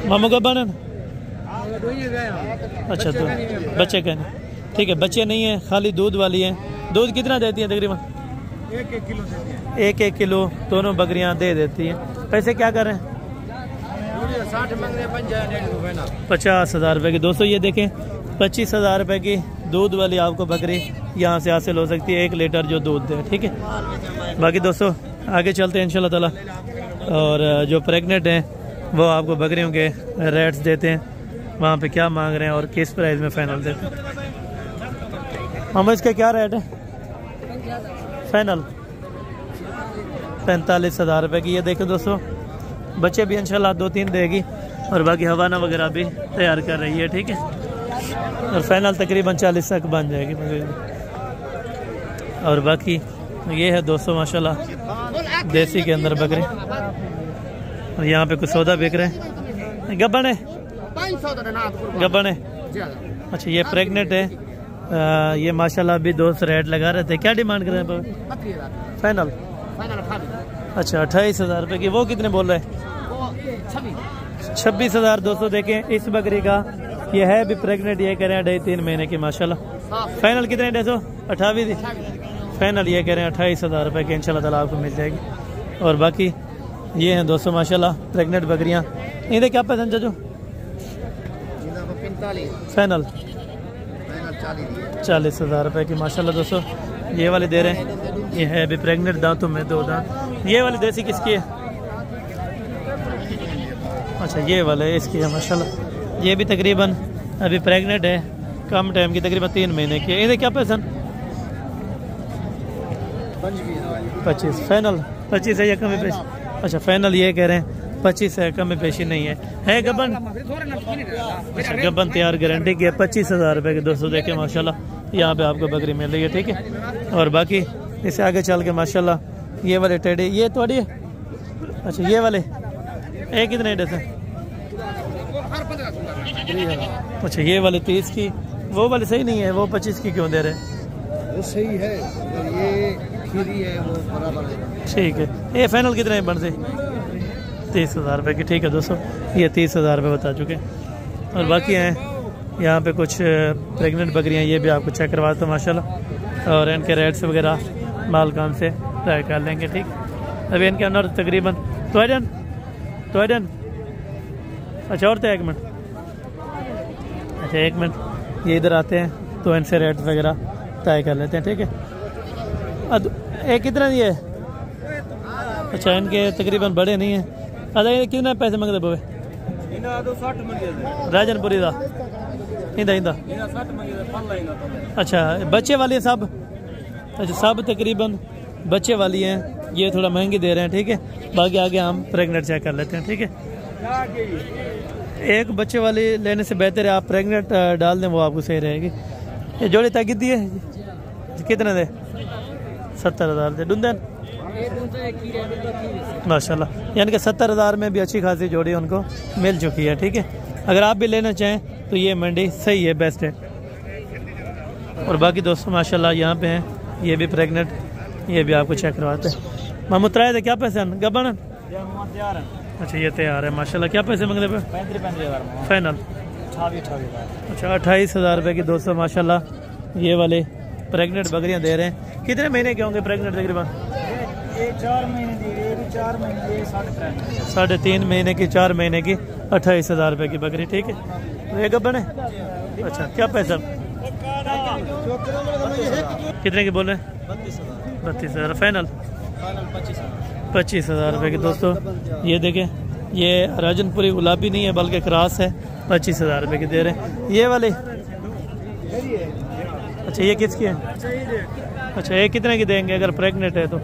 मामू का बना? अच्छा तो बच्चे कहने, ठीक है। बच्चे नहीं है, खाली दूध वाली है। दूध कितना देती हैं तकरीबन? 1 किलो दोनों बकरियां दे देती हैं। पैसे क्या कर रहे हैं? 50,000 रुपये की। दोस्तों ये देखें 25,000 रुपये की दूध वाली आपको बकरी यहाँ से हासिल हो सकती है, 1 लीटर जो दूध दे, ठीक है। बाकी दोस्तों आगे चलते हैं इंशाल्लाह ताला, और जो प्रेग्नेंट हैं वो आपको बकरियों के रेट्स देते हैं, वहाँ पे क्या मांग रहे हैं और किस प्राइस में फाइनल देते हैं। हम इसका क्या रेट है? फाइनल 45,000 रुपये की। ये देखो दोस्तों बच्चे भी इंशाल्लाह 2-3 देगी, और बाकी हवाना वगैरह भी तैयार कर रही है, ठीक है। और फाइनल तकरीबन 40 तक बन जाएगी। और बाकी ये है दोस्तों माशाल्लाह देसी के अंदर बकरे, और यहाँ पे कुछ सौदा बिक रहे हैं। गब्बन है? अच्छा ये प्रेग्नेंट है। ये माशाल्लाह अभी दोस्त रेट लगा रहे थे, क्या डिमांड कर रहे हैं? फाइनल अच्छा 28,000 रुपये की। वो कितने बोल रहे हैं? 26,000। दोस्तों देखें इस बकरी का, ये है भी प्रेग्नेंट, ये कह रहे हैं 2.5-3 महीने की माशाल्लाह। फाइनल कितने? 228 फाइनल ये कह रहे हैं 28,000 रुपये की इंशाल्लाह ताला आपको मिल जाएगी। और बाकी ये हैं दोस्तों माशाल्लाह प्रेग्नेंट बकरियाँ। इन्हें क्या पसंद है? जो फाइनल 40,000 रुपये की माशाल्लाह दोस्तों ये वाले दे रहे हैं। ये है अभी प्रेग्नेंट, दांतों में 2 दांत। ये वाली देसी किसकी है? अच्छा ये वाले इसकी है माशाल्लाह। ये भी तकरीबन अभी प्रेग्नेंट है, कम टाइम की, तकरीबन 3 महीने की। इन्हें क्या पसंद? 25 फाइनल 25 है या कमी पेशी? अच्छा फाइनल ये कह रहे हैं 25 है, कमी पेशी नहीं है। गबन? अच्छा गबन तैयार गारंटी की है। 25,000 रुपये के दोस्तों देखें माशाल्लाह यहाँ पे आपको बकरी मिल रही है, ठीक है। और बाकी इससे आगे चल के माशाल्लाह ये वाले टेडी, ये थोड़ी है? अच्छा ये वाले एक कितने डेसे? अच्छा ये वाले 30 की। वो वाले सही नहीं है, वो 25 की क्यों दे रहे? वो सही है, ये खीरी है, वो बराबर है। ठीक है। ये फाइनल कितने बन से? 30,000 रुपये की, ठीक है दोस्तों ये 30,000 रुपये बता चुके हैं। और बाकी हैं यहाँ पे कुछ प्रेग्नेंट बकरियाँ, ये भी आपको चेक करवाता हूँ माशाल्लाह, और इनके रेट्स वगैरह माल काम से ट्राई कर लेंगे, ठीक। अभी इनके अंदर तकरीबन तो अच्छा और तो 1 मिनट, अच्छा 1 मिनट ये इधर आते हैं तो इनसे रेट वगैरह तय कर लेते हैं, ठीक है। एक कितना दिए? अच्छा इनके तकरीबन बड़े नहीं हैं। अच्छा ये कितना पैसे मांगते बोवे? राजनपुरी का इंदा अच्छा बच्चे वाली हैं सब? अच्छा सब तकरीबन बच्चे वाली हैं, ये थोड़ा महंगी दे रहे हैं, ठीक है। बाकी आगे हम प्रेगनेंट चेक कर लेते हैं, ठीक है। एक बच्चे वाली लेने से बेहतर है आप प्रेगनेंट डाल दें, वो आपको सही रहेगी। ये जोड़ी तक कितनी है, कितने दे? 70,000 दे डूंदन माशाल्लाह, यानी कि 70,000 में भी अच्छी खासी जोड़ी उनको मिल चुकी है, ठीक है। अगर आप भी लेना चाहें तो ये मंडी सही है, बेस्ट है। और बाकी दोस्तों माशाल्लाह यहाँ पे हैं, ये भी प्रेग्नेंट, ये भी आपको चेक करवाते हैं। महमूद त्राय थे क्या पैसे गबन? अच्छा ये तैयार है माशाल्लाह। क्या पैसे मंगने पे? 35,000 फाइनल। 28,000। अच्छा 28,000 रुपये की दोस्तों माशाल्लाह ये वाले प्रेग्नेंट बकरियां दे रहे हैं। कितने महीने के होंगे प्रेग्नेंट तकरीबन? 4 महीने की, 4 महीने, 3.5 महीने की, 4 महीने की, 28,000 रुपये की बकरी, ठीक है। तो ये गब्बन है। अच्छा क्या पैसा कितने की बोल रहे हैं? 32,000 फाइनल। 25,000 रुपये की दोस्तों ये देखें, ये राजनपुरी गुलाबी नहीं है बल्कि क्रॉस है। 25,000 रुपये की दे रहे हैं ये वाले। अच्छा ये किसकी है? अच्छा ये कितने की देंगे अगर प्रेग्नेंट है तो?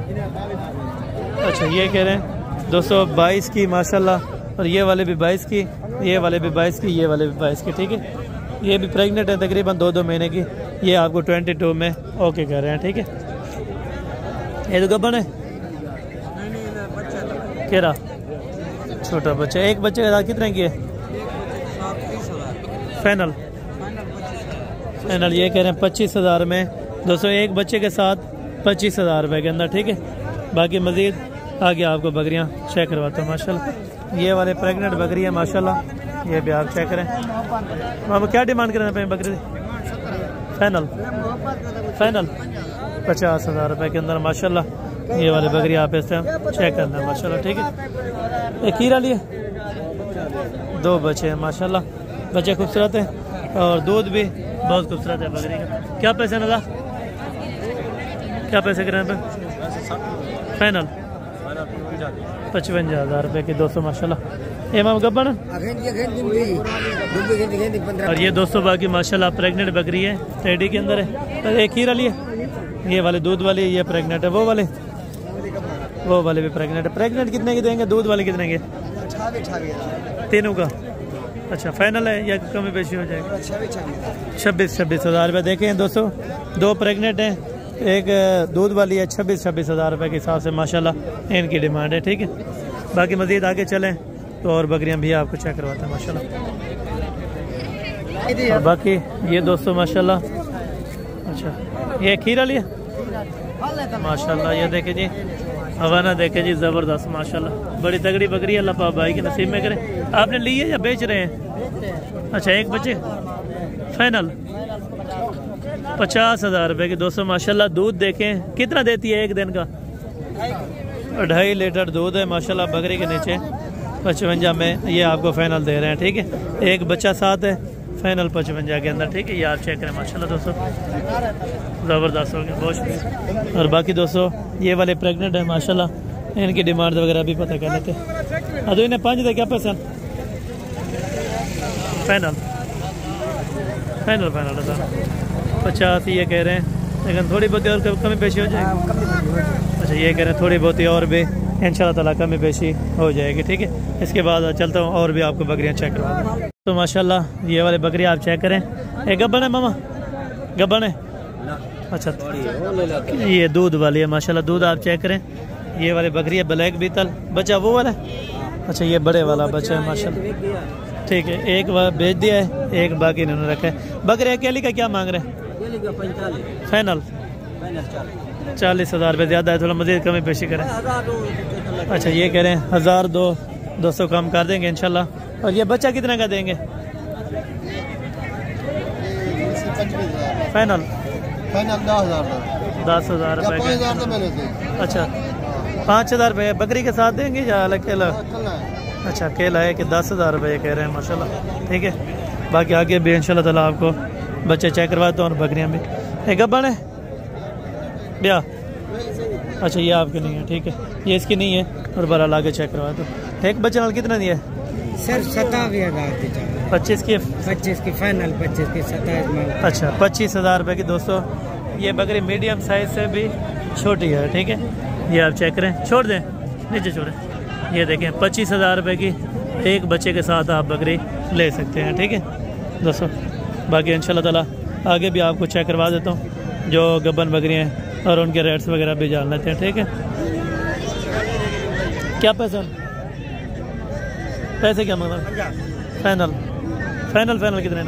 अच्छा ये कह रहे हैं 222 की माशाल्लाह। और ये वाले भी 22 की, ये वाले भी 22 की, ये वाले भी 22 की, ठीक है। ये भी प्रेग्नेंट है तकरीबन 2-2 महीने की। ये आपको 22 में ओके कर रहे हैं, ठीक है। ये तो गब्बन है केरा, छोटा बच्चा। एक बच्चे का कितने की है फाइनल? फाइनल ये कह रहे हैं 25,000 में दोस्तों, एक बच्चे के साथ 25,000 रुपये के अंदर, ठीक है। बाकी मज़ीद आगे आपको बकरियां चेक करवाता हूँ माशाल्लाह। ये वाले प्रेग्नेंट बकरी है माशाल्लाह, ये भी आप चेक करें। मामा क्या डिमांड करना पे बकरी? फाइनल 50,000 रुपये के अंदर माशाल्लाह। ये वाले बकरी आप इस टाइम चेक करना है माशाल्लाह, ठीक है। एक हीरा लिए 2 बच्चे हैं माशाल्लाह, बच्चे खूबसूरत हैं और दूध भी बहुत खूबसूरत है बकरी का। क्या पैसे नज़ा, क्या पैसे करें पे? फाइनल 55,000 रुपये की दोस्तों माशाल्लाह। इमाम गब्बन। और ये दोस्तों बाकी माशाल्लाह प्रेग्नेंट बकरी है, टेडी के अंदर है। एक हीरा लिए, ये वाले दूध वाली, ये प्रेग्नेंट है। वो वाले भी प्रेग्नेंट है। प्रेग्नेंट कितने की देंगे? दूध वाले कितने के? 28,000 तीनों का। अच्छा फाइनल है या कमी पेशी हो जाएगी? 26,000 रुपये। देखें दोस्तों 2 प्रेग्नेंट हैं, एक दूध वाली है। 26,000 रुपये के हिसाब से माशाल्लाह इनकी डिमांड है, ठीक है। बाकी मज़ीद आगे चलें तो और बकरियां भी आपको चेक करवाते हैं माशाल्लाह। और बाकी ये दोस्तों माशाल्लाह। अच्छा ये खीरा लिया माशाल्लाह, ये देखे जी हवाना देखे जी ज़बरदस्त माशाल्लाह, बड़ी तगड़ी बकरी है। अल्लाह पाक भाई के नसीब में करे। आपने ली है या बेच रहे हैं? अच्छा एक बच्चे फाइनल 50,000 रुपये की दोस्तों माशाल्लाह। दूध देखें कितना देती है एक दिन का? 2.5 लीटर दूध है माशाल्लाह बकरी के नीचे। 55 में ये आपको फाइनल दे रहे हैं, ठीक है। एक बच्चा साथ है, फाइनल 55 के अंदर, ठीक है। ये आप चेक करें माशाल्लाह दोस्तों, ज़बरदस्त हो गया, बहुत शुक्रिया। और बाकी दोस्तों ये वाले प्रेग्नेंट है माशाल्लाह, इनकी डिमांड वगैरह भी पता कर लेते हैं। अब इन्हें 5 दे क्या पैसा? फाइनल 50 ये कह रहे हैं, लेकिन थोड़ी बहुत और कमी पेशी हो जाएगी। अच्छा ये कह रहे हैं थोड़ी बहुत और भी इंशाल्लाह ताला कमी पेशी हो जाएगी, ठीक है। इसके बाद चलता हूँ और भी आपको बकरियाँ चेक करवा दूँ। तो माशाल्लाह ये वाले बकरी आप चेक करें। एक गब्बन है मामा, गब्बन है। अच्छा ये दूध वाली है माशाल्लाह, दूध आप चेक करें। ये वाली बकरी है ब्लैक बीतल, बच्चा वो वाला है। अच्छा ये बड़े वाला बच्चा है माशाल्लाह, ठीक है। एक बेच दिया है, एक बाकी इन्होंने रखा है। बकरे अकेली का क्या मांग रहे हैं? फाइनल 40,000 रुपये, ज़्यादा है, थोड़ा मज़ीद कमी पेशी करें। अच्छा ये कह रहे हैं 1,200 कम कर देंगे इंशाल्लाह। और ये बच्चा कितने का देंगे? फाइनल 10,000 रुपये। अच्छा 5,000 रुपये बकरी के साथ देंगे या अकेला? अच्छा अकेला है कि 10,000 रुपये कह रहे हैं माशाल्लाह, ठीक है। बाकी आगे भी इंशाल्लाह ताला आपको बच्चे चेक करवाते हैं और बकरियाँ भी। एक गब्बन है भैया? अच्छा ये आपकी नहीं है, ठीक है, ये इसकी नहीं है। और बरा लाके चेक करवाते हो। एक बच्चे नाल कितना दिया? सर 27,000 25 की? 25 की फाइनल, 25 की 27 में। अच्छा 25,000 रुपये की दोस्तों। ये बकरी मीडियम साइज से भी छोटी है, ठीक है। ये आप चेक करें, छोड़ दें नीचे छोड़ें। ये देखें 25,000 रुपये की एक बच्चे के साथ आप बकरी ले सकते हैं, ठीक है दोस्तों। बाकी इंशाल्लाह ताला आगे भी आपको चेक करवा देता हूँ जो गब्बन बकरियाँ हैं और उनके रेट्स वगैरह भी जान लेते हैं, ठीक है। क्या पैसे क्या मांगा? फाइनल कितने हैं?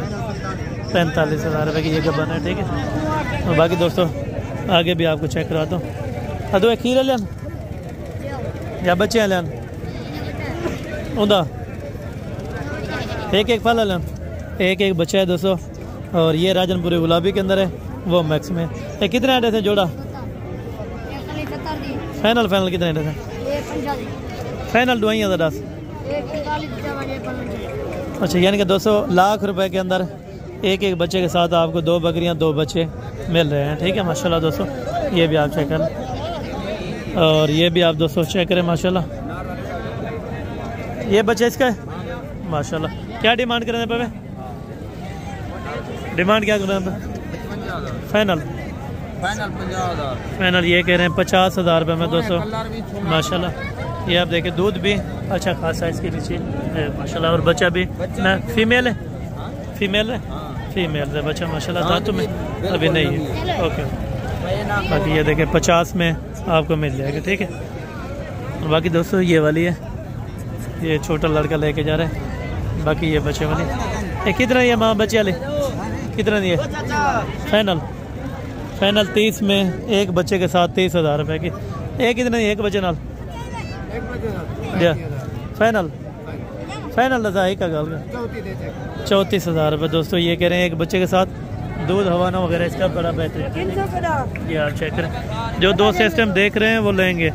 45,000 रुपये की ये गब्बन है, ठीक है। और बाकी दोस्तों आगे भी आपको चेक करवाता हूँ। अदो एक खीरा लिया या बच्चे हैं लिया उदा एक फल लिया, एक बच्चा है दोस्तों। और ये राजनपुरी गुलाबी के अंदर है, वो मैक्स में। ये कितने अंडे थे जोड़ा? फाइनल कितने अंडे थे? फाइनल दुआइयाँ था 10। अच्छा, यानी कि 200 लाख रुपए के अंदर एक बच्चे के साथ आपको 2 बकरियां 2 बच्चे मिल रहे हैं, ठीक है माशाल्लाह दोस्तों। ये भी आप चेक करें और ये भी आप दोस्तों चेक करें माशाल्लाह। ये बच्चे इसका है माशाल्लाह। क्या डिमांड कर रहे हैं पे? डिमांड क्या कर रहे हैं? फाइनल ये कह रहे हैं 50,000 रुपये में दोस्तों माशाल्लाह। ये आप देखें दूध भी अच्छा खासा इसके नीचे माशाल्लाह। और बच्चा भी फीमेल है बच्चा माशाल्लाह। दांतों में अभी नहीं है, ओके। बाकी ये देखें 50 में आपको मिल जाएगा, ठीक है। और बाकी दोस्तों ये वाली है, ये छोटा लड़का लेके जा रहा है। बाकी ये बच्चे वाली ये कितना ये माँ बच्चे वाली कितना दिए? फाइनल 30 में एक बच्चे के साथ 30,000 रुपये की। एक कितना एक बच्चे नाल फाइनल दसा एक का गल 34,000 रुपये दोस्तों। ये कह रहे हैं एक बच्चे के साथ दूध हवाना वगैरह इसका बड़ा बेहतरीन। ये आप चेक करें, जो 2 सिस्टम देख रहे हैं वो लेंगे।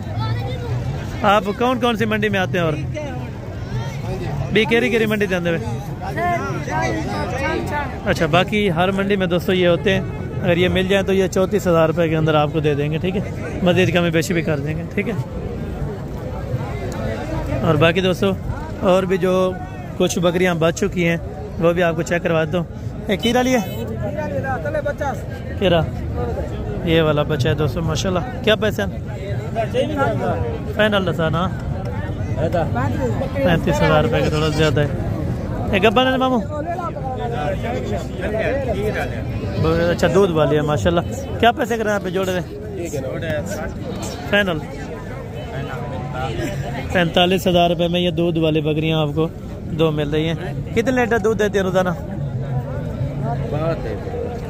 आप कौन सी मंडी में आते हैं और भी केरी मंडी के अंदर? अच्छा, बाकी हर मंडी में दोस्तों ये होते हैं। अगर ये मिल जाए तो ये 34,000 रुपये के अंदर आपको दे देंगे, ठीक है। मज़ीद कमी बेशी भी कर देंगे, ठीक है। और बाकी दोस्तों और भी जो कुछ बकरियां बच चुकी हैं वो भी आपको चेक करवा देता हूँ। एक खीरा लिए खीरा ये वाला बच्चा है दोस्तों माशाल्लाह। क्या पैसे फाइनल ना? 35,000 रुपये का थोड़ा ज़्यादा है। एक गब्बन है मामू, अच्छा दूध वाली है माशाल्लाह। क्या पैसे कर रहे हैं यहाँ पे जोड़े हुए? फाइनल 45,000 रुपये में ये दूध वाली बकरियाँ आपको 2 मिल रही हैं। कितने लीटर दूध देती है रोजाना?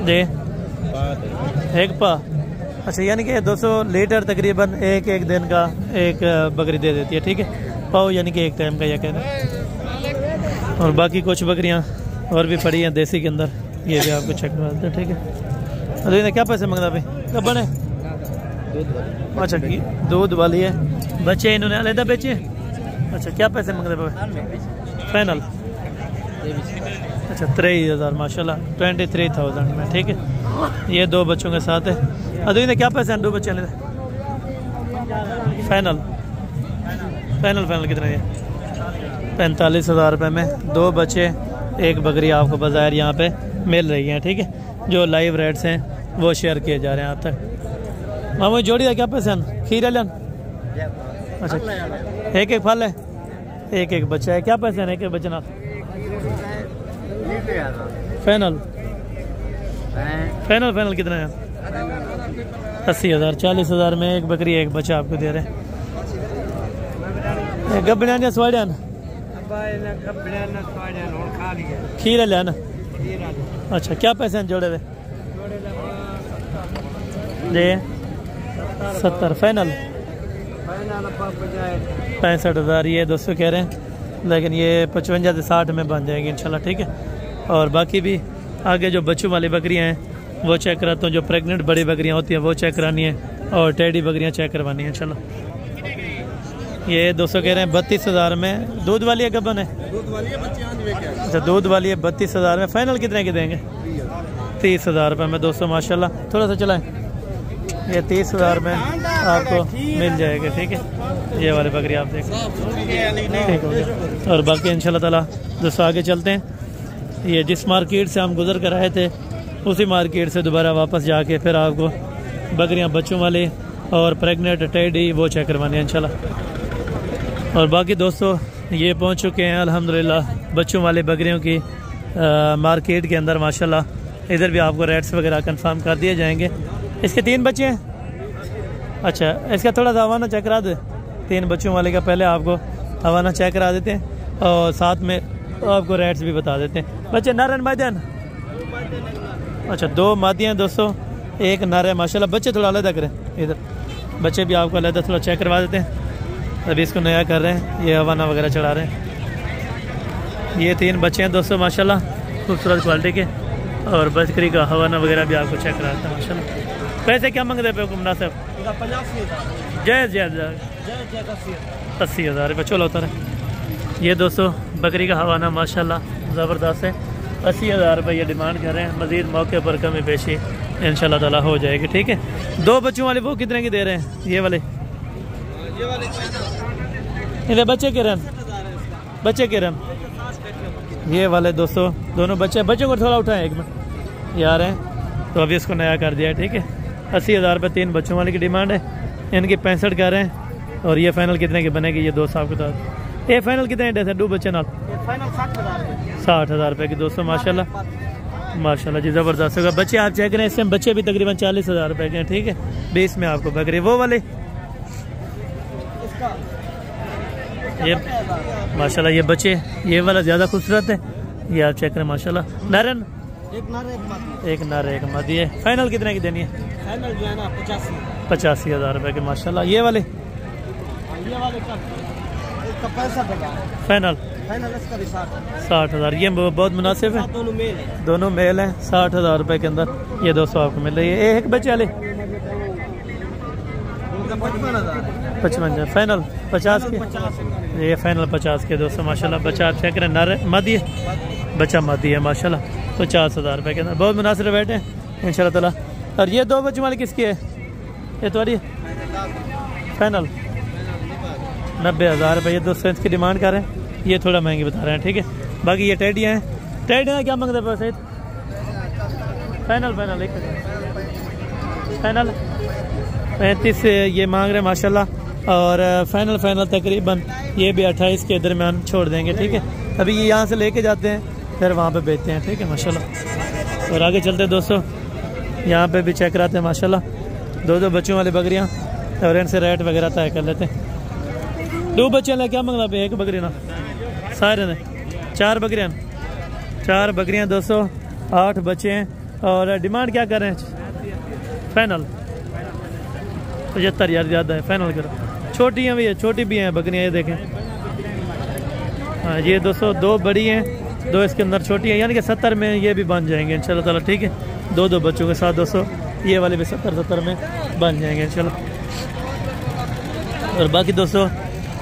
जी एक पा। अच्छा, यानी कि 200 लीटर तकरीबन एक दिन का एक बकरी दे देती है, ठीक है। पाओ यानी कि एक टाइम का, यह कहना। और बाकी कुछ बकरियां और भी पड़ी हैं देसी के अंदर, ये भी आपको चेक करवा देते हैं, ठीक है। अरे क्या पैसे मांगता भाई? कब बने? अच्छा, दूध वाली है। बच्चे इन्होंने अलहदा बेचे? अच्छा, क्या पैसे मांगते भाई? फाइनल अच्छा 23,000 माशाल्लाह, 23,000 में, ठीक है। ये 2 बच्चों के साथ है। अदू ने क्या पैसे हैं 2 बच्चे ने? फाइनल कितना है? 45,000 रुपये में 2 बच्चे 1 बकरी आपको बाजार यहाँ पे मिल रही है, ठीक है। जो लाइव रेट्स हैं वो शेयर किए जा रहे हैं आप तक। मामू जोड़ी का क्या पैसे हैं? खीरा लेन? अच्छा, एक फल है, एक बच्चा है। क्या पैसे हैं एक बच्चे ना? फाइनल कितना है? 80,000। 40,000 में 1 बकरी 1 बच्चा आपको दे रहे हैं। गब्बड़ियां या स्वाड़ियां? खीरा लिया ना? अच्छा, क्या पैसे हैं जोड़े हुए? जी 70। फाइनल 65,000 ये दोस्तों कह रहे हैं, लेकिन ये 55 से 60 में बन जाएगी इंशाल्लाह, ठीक है। और बाकी भी आगे जो बच्चों वाली बकरियां हैं वो चेक कराता हूँ। जो प्रेग्नेंट बड़ी बकरियां होती हैं वो चेक करानी है और टेडी बकरियां चेक करवानी है इंशाल्लाह। ये दोस्तों कह रहे हैं 32,000 में। दूध वाली है गब्बन है? अच्छा, दूध वाली है 32,000 में। फाइनल कितने की देंगे? 30,000 रुपये में दोस्तों माशाल्लाह। थोड़ा सा चलाएं, ये 30,000 में आपको मिल जाएगा, ठीक है। ये वाली बकरी आप देखें, ठीक हो गया। और बाकी इंशाल्लाह ताला दोस्तों आगे चलते हैं। ये जिस मार्केट से हम गुजर कर आए थे उसी मार्केट से दोबारा वापस जाके फिर आपको बकरियां बच्चों वाली और प्रेगनेंट टेडी वो चेक करवानी है इंशाल्लाह। और बाकी दोस्तों ये पहुंच चुके हैं अल्हम्दुलिल्लाह बच्चों वाले बकरियों की मार्केट के अंदर माशाल्लाह। इधर भी आपको रेट्स वगैरह कंफर्म कर दिए जाएंगे। इसके 3 बच्चे हैं। अच्छा, इसका थोड़ा सा हवाना चेक करा दे। 3 बच्चों वाले का पहले आपको हवाना चेक करा देते हैं और साथ में आपको रेट्स भी बता देते हैं। बच्चे नर हैं मादियां? अच्छा, 2 मादियां दोस्तों, 1 नर है माशाल्लाह। बच्चे थोड़ा अलग करें, इधर बच्चे भी आपको अलग थोड़ा चेक करवा देते हैं। अभी इसको नया कर रहे हैं, ये हवाना वगैरह चढ़ा रहे हैं। ये 3 बच्चे हैं दोस्तों माशाल्लाह, खूबसूरत क्वालिटी के। और बकरी का हवाना वगैरह भी आपको चेक कराता है माशाल्लाह। पैसे क्या मांगते पे हुक्म नासिब? जय 80,000 रुपये। चलो उतर। ये दोस्तों बकरी का हवाना माशाल्लाह ज़बरदस्त है। 80,000 रुपये ये डिमांड कर रहे हैं। मज़ीद मौके पर कमी पेशी इंशाल्लाह ताला हो जाएगी। ठीक है, 2 बच्चों वाले वो कितने की दे रहे हैं? ये वाले इधर बच्चे के रन, बच्चे के रन ये वाले दोस्तों दोनों बच्चे को थोड़ा उठाएं एक मिनट ये आ रहे हैं। तो अभी इसको नया कर दिया है। ठीक है, 80,000 रुपये 3 बच्चों वाले की डिमांड है। इनकी 65 कह रहे हैं। और ये फाइनल कितने की बनेगी ये दोस्त आपके साथ? ये फाइनल कितने डेढ़ 2 बच्चे नाल? 60,000 रुपये की दोस्तों माशाल्लाह माशाल्लाह जी, ज़बरदस्त होगा। बच्चे आप चेक करें, इसमें बच्चे भी तकरीबन 40,000 रुपये के हैं। ठीक है, 20 में आपको बकरी। वो वाले ये माशाल्लाह ये बच्चे, ये वाला ज़्यादा खूबसूरत है। ये आप चेक करें माशाल्लाह। नरन एक नर एक मादी है। फाइनल कितने की देनी है? फाइनल जो है ना 85,000 रुपये के माशाल्लाह। ये वाले का 65,000 फाइनल इसका भी 60,000। ये बहुत मुनासिब है। दोनों मेल हैं। 60,000 रुपये के अंदर ये दोस्तों आपको मिल रही है। एक बच्चे वाले 55 फाइनल 50 के। ये फाइनल 50 के दोस्तों माशाल्लाह। बच्चा आप चेक करें, नर मादी है, बच्चा मादी है माशाल्लाह। 50,000 रुपये के अंदर बहुत मुनासिब रेट है इंशाल्लाह ताला। और ये 2 बच्चों वाले किसकी है? ये तुम्हारी फाइनल 90,000 रुपये ये दोस्तों इसकी डिमांड कर रहे हैं। ये थोड़ा महंगी बता रहे हैं। ठीक है, बाकी ये टेडियाँ हैं। टेडियाँ क्या मांगते हैं सही? फाइनल 35 ये मांग रहे हैं माशाल्लाह। और फाइनल तकरीबन ये भी 28 के दरमियान छोड़ देंगे। ठीक है, अभी ये यहाँ से लेके जाते हैं फिर वहाँ पे बेचते हैं। ठीक है माशाल्लाह। और आगे चलते हैं दोस्तों, यहाँ पे भी चेक कराते हैं माशाल्लाह। 2 बच्चों वाली बकरियाँ और इनसे रेट वगैरह तय कर लेते हैं। 2 बच्चे ले क्या मंगला पे? 1 बकरी ना सारे ने 4 बकरियाँ दोस्तों, 8 बच्चे हैं। और डिमांड क्या कर रहे हैं? फाइनल 75,000 ज़्यादा है, फाइनल करो। छोटियाँ भी है, छोटी भी हैं बकरियाँ, ये देखें। हाँ ये दोस्तों 2 बड़ी हैं, 2 इसके अंदर छोटी हैं, यानी कि 70 में ये भी बन जाएंगे इंशाल्लाह ताला। ठीक है, 2 बच्चों के साथ दोस्तों ये वाले भी 70 में बन जाएंगे इंशाल्लाह। और बाकी दोस्तों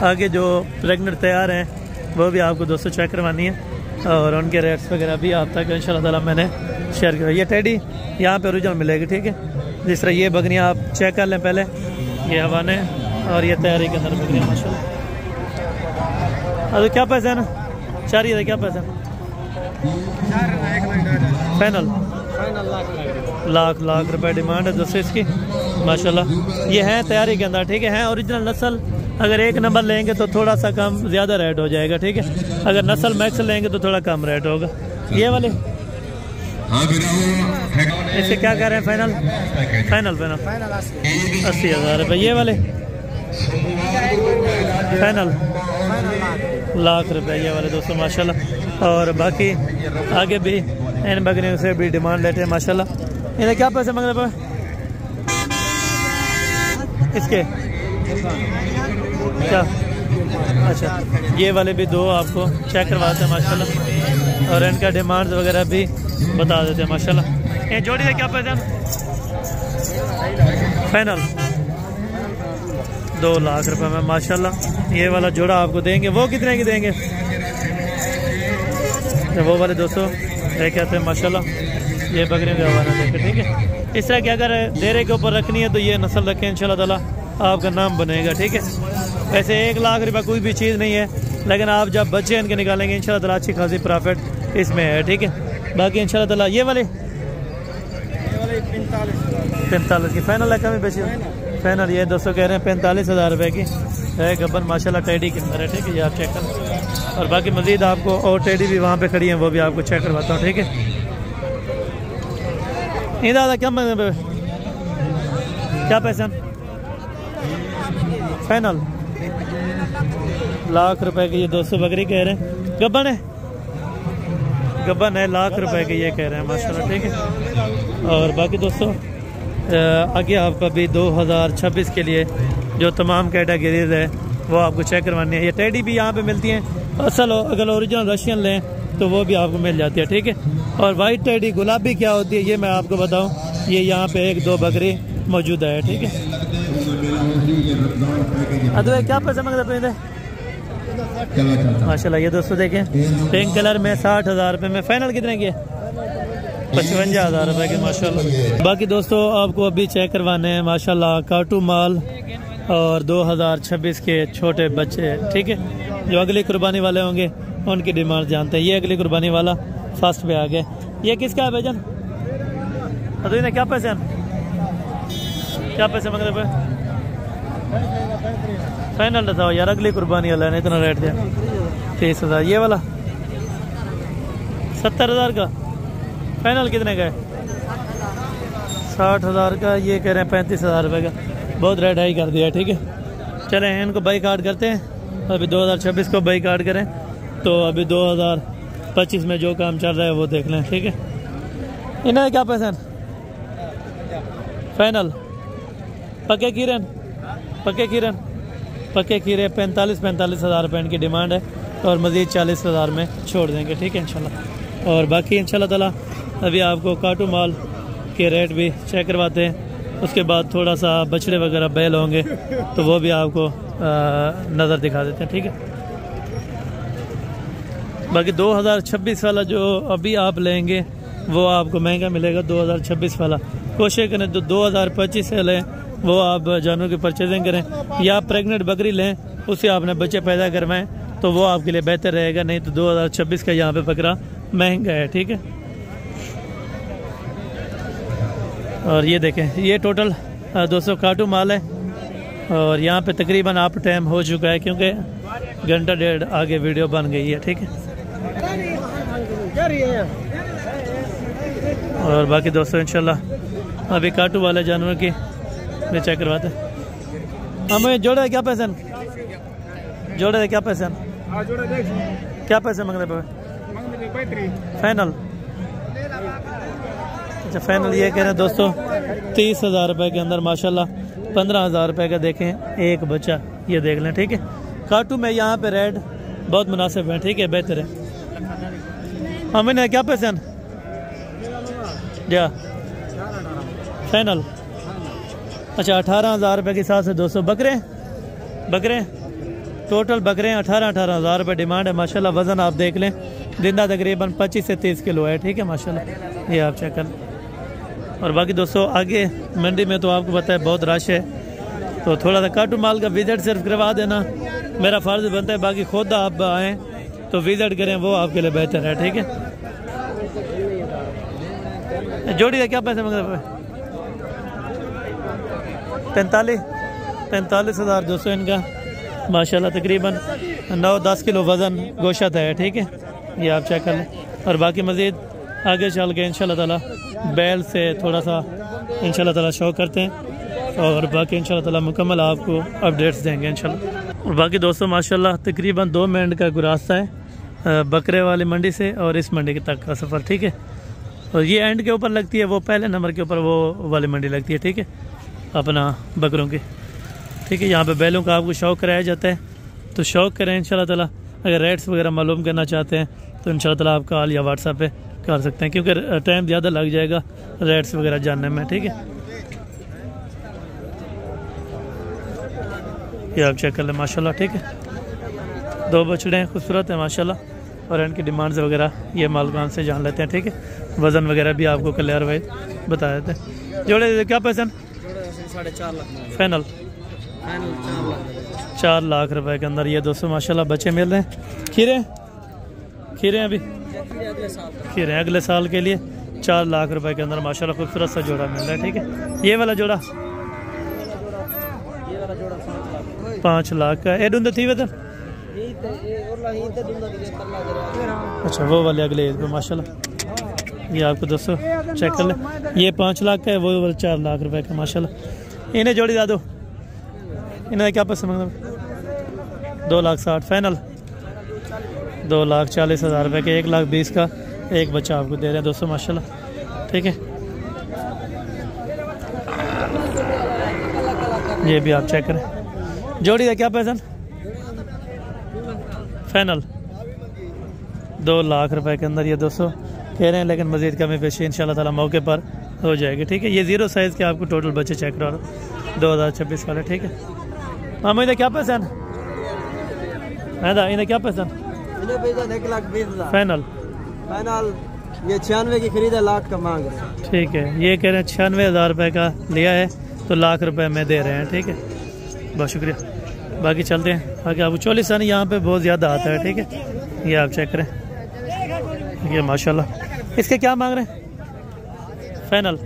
आगे जो प्रेगनेंट तैयार हैं वो भी आपको दोस्तों चेक करवानी है। और उनके रेट्स वगैरह भी आप तक इंशाल्लाह ताला मैंने शेयर किया। ये टेडी यहाँ पे ओरिजिनल मिलेगी। ठीक है, जिस तरह ये बकरियाँ आप चेक कर लें पहले, ये हवाने और ये तैयारी के अंदर बकरियाँ माशाल्लाह। अरे क्या पैसा है ना? 4,000 क्या पैसा? फाइनल लाख रुपए डिमांड है दोस्तों इसकी माशाल्लाह। ये है तैयारी के अंदर। ठीक है, ओरिजिनल नस्ल। अगर 1 नंबर लेंगे तो थोड़ा सा कम ज़्यादा रेट हो जाएगा। ठीक है, अगर नस्ल मैक्स लेंगे तो थोड़ा कम रेट होगा। ये वाले इससे क्या कर रहे हैं? फाइनल 80,000 रुपये। ये वाले फाइनल लाख रुपये ये वाले दोस्तों माशाल्लाह। और बाकी आगे भी इन बकरियों से भी डिमांड लेते हैं माशाल्लाह। इन्हें क्या पैसे मांग रहे हैं इसके? क्या? अच्छा, ये वाले भी 2 आपको चेक करवाते हैं माशाल्लाह। और इनका डिमांड वगैरह भी बता देते हैं माशाल्लाह। ये जोड़ी है क्या पैसा? फाइनल 2 लाख रुपए में माशाल्लाह। ये वाला जोड़ा आपको देंगे। वो कितने की देंगे? तो वो वाले दोस्तों ये कहते हैं माशाल्लाह। ये बकरियों का हवाना देखे। ठीक है, इस तरह की अगर डेरे के ऊपर रखनी है तो ये नस्ल रखें इंशाल्लाह ताला, आपका नाम बनेगा। ठीक है, वैसे 1 लाख रुपये कोई भी चीज़ नहीं है, लेकिन आप जब बच्चे इनके निकालेंगे इंशाल्लाह ताला अच्छी खासी प्रॉफिट इसमें है। ठीक है, बाकी इंशाल्लाह ताला ये वाले 45 की फाइनल है। कमी बेची फाइनल ये दोस्तों कह रहे हैं 45,000 रुपये की है। गब्बन माशाल्लाह टेडी के अंदर है, ठीक है, ये आप चेक करें। और बाकी मज़ीद आपको और टेडी भी वहाँ पे खड़ी हैं, वो भी आपको चेक करवाता हूँ, ठीक है। नहीं दादा क्या क्या पैसा फाइनल? लाख रुपए की ये 200 बकरी कह रहे हैं। गब्बन है, गब्बन है, लाख रुपए की ये कह रहे हैं माशाल्लाह, ठीक है। और बाकी दोस्तों आगे आपको अभी 2026 के लिए जो तमाम कैटेगरीज है वो आपको चेक करवानी है। ये टेडी भी यहाँ पे मिलती हैं, असल अगर ओरिजिनल रशियन लें तो वो भी आपको मिल जाती है, ठीक है। और वाइट टेडी गुलाबी क्या होती है ये मैं आपको बताऊँ, ये यहाँ पे 1-2 बकरी मौजूद है, ठीक है। अरे क्या पैसा मांगते हैं माशाल्लाह? ये दोस्तों देखें पिंक कलर में 60,000 रुपये में। फाइनल कितने की है? 55,000 रुपये के माशाल्लाह। बाकी दोस्तों आपको अभी चेक करवाने हैं माशाल्लाह काटू माल और 2026 के छोटे बच्चे, ठीक है। जो अगली कुर्बानी वाले होंगे उनकी डिमांड जानते हैं। ये अगली कुर्बानी वाला फर्स्ट पे आ गए। ये किसका है भाईजान? अरे क्या पैसे क्या पैसे मांग रहे? फाइनल बताओ यार, अगली कुर्बानी वाला है, इतना रेट दिया 30,000। ये वाला 70,000 का। फाइनल कितने का है? 60,000 का। ये कह रहे हैं 35,000 रुपये का। बहुत रेट हाई कर दिया, ठीक है। चलें इनको बाई कार्ड करते हैं। अभी 2026 को बाई कार्ड करें तो अभी 2025 में जो काम चल रहा है वो देख लें, ठीक है। इन्हें क्या पैसा फाइनल? पक्के कीरन, पक्के कीरन, पक्के खीरे 45,000 रुपये इनकी डिमांड है और मज़ीद 40,000 में छोड़ देंगे, ठीक है इंशाल्लाह। और बाकी इंशाल्लाह ताला अभी आपको काटू माल के रेट भी चेक करवाते हैं। उसके बाद थोड़ा सा बछड़े वगैरह बैल होंगे तो वो भी आपको नज़र दिखा देते हैं, ठीक है। बाकी 2026 वाला जो अभी आप लेंगे वो आपको महंगा मिलेगा 2026 वाला। कोशिश करें तो 2025 से लें, वो आप जानवरों की परचेजिंग करें, या प्रेग्नेंट बकरी लें उससे आपने बच्चे पैदा करवाएं तो वो आपके लिए बेहतर रहेगा। नहीं तो 2026 का यहाँ पे बकरा महंगा है, ठीक है। और ये देखें ये टोटल 200 काटू माल है और यहाँ पे तकरीबन आप टाइम हो चुका है क्योंकि घंटा डेढ़ आगे वीडियो बन गई है, ठीक है। और बाकी दोस्तों इंशाल्लाह अभी काटू वाले जानवर की भी चेक करवाते हैं। हमें जोड़े क्या पैसे? जोड़े क्या पैसे? क्या पैसे मांग रहे? फाइनल? अच्छा फाइनल ये कह रहे हैं दोस्तों 30,000 रुपये के अंदर माशाल्लाह 15,000 रुपये का देखें एक बच्चा, ये देख लें, ठीक है। काटू में यहाँ पे रेट बहुत मुनासिब है, ठीक है, बेहतर है। हमें क्या पैसे जा फाइनल? अच्छा 18,000 रुपये के हिसाब से 200 बकरे टोटल बकरे 18,000 रुपये डिमांड है माशाल्लाह। वज़न आप देख लें जिंदा तकरीबन 25 से 30 किलो है, ठीक है माशाल्लाह, ये आप चेक करें। और बाकी दोस्तों आगे मंडी में तो आपको पता है बहुत रश है, तो थोड़ा सा काटू माल का विजिट सिर्फ करवा देना मेरा फ़र्ज़ बनता है। बाकी खुद आप आएँ तो विजिट करें, वो आपके लिए बेहतर है, ठीक है। जोड़ी का क्या पैसे मांग रहे? 45,200 इनका माशाल्लाह। तकरीबन 9-10 किलो वज़न गोश्त है, ठीक है, ये आप चेक कर लें। और बाकी मज़ीद आगे चल के इंशाल्लाह ताला बैल से थोड़ा सा इंशाल्लाह ताला शो करते हैं और बाकी इंशाल्लाह ताला मुकम्मल आपको अपडेट्स देंगे इंशाल्लाह। और बाकी दोस्तों माशाल्लाह तकरीबन 2 मिनट का रास्ता है बकरे वाली मंडी से और इस मंडी तक का सफ़र, ठीक है। और ये एंड के ऊपर लगती है, वो पहले नंबर के ऊपर वो वाली मंडी लगती है, ठीक है, अपना बकरों की, ठीक है। यहाँ पे बैलों का आपको शौक़ कराया जाता है तो शौक़ करें इंशाल्लाह ताला। अगर रेट्स वगैरह मालूम करना चाहते हैं तो इंशाल्लाह ताला आप कॉल या व्हाट्सएप पे कर सकते हैं क्योंकि टाइम ज़्यादा लग जाएगा रेट्स वगैरह जानने में, ठीक है। ये आप चेक कर लें माशाल्लाह, ठीक है। 2 बछड़े हैं, खूबसूरत है माशाल्लाह और इनकी डिमांड्स वगैरह ये मालकान से जान लेते हैं, ठीक है। वज़न वगैरह भी आपको क्लियर वाइज बता देते हैं। जोड़े क्या पैसे? 4.5 लाख फाइनल? 4 लाख रुपए के अंदर ये दोस्तों माशाल्लाह बच्चे मिल रहे हैं। खीरे अभी खीरे अगले साल के लिए 4 लाख रुपए के अंदर माशाल्लाह खूबसूरत सा जोड़ा मिल रहा है, ठीक है। ये वाला जोड़ा वाला जोड़ा 7 लाख 5 लाख का ए दुंद थी वे तो अच्छा वो वाले अगले पे माशाल्लाह ये आपको दोस्तों चेक कर ले ये 5 लाख का है वो वाला 4 लाख रुपए का माशाल्लाह इन्हें जोड़ी दा दो इन्हें क्या पैसे मांग 2,60,000 फाइनल 2,40,000 रुपए के 1,20,000 का एक बच्चा आपको दे रहे हैं दोस्तों माशाल्लाह ठीक है ये भी आप चेक करें जोड़ी का क्या पैसा फाइनल 2 लाख रुपए के अंदर ये दोस्तों कह रहे हैं लेकिन मजीद कमी पेशी इंशाल्लाह ताला मौके पर हो जाएगी ठीक है ये 0 साइज़ के आपको टोटल बच्चे चेक करा रहा 2026 वाले ठीक है मामा इधर क्या पैसा है इधर क्या पैसा 1,20,000 फाइनल फाइनल ये 96 की खरीद है लाख का मांग रहे हैं ठीक है ये कह रहे हैं 96,000 रुपए का लिया है तो लाख रुपए में दे रहे हैं ठीक है बहुत शुक्रिया बाकी चलते हैं बाकी आपको 40 सन यहाँ पे बहुत ज़्यादा आता है ठीक है ये आप चेक करें ये माशाल्लाह इसके क्या मांग रहे हैं फाइनल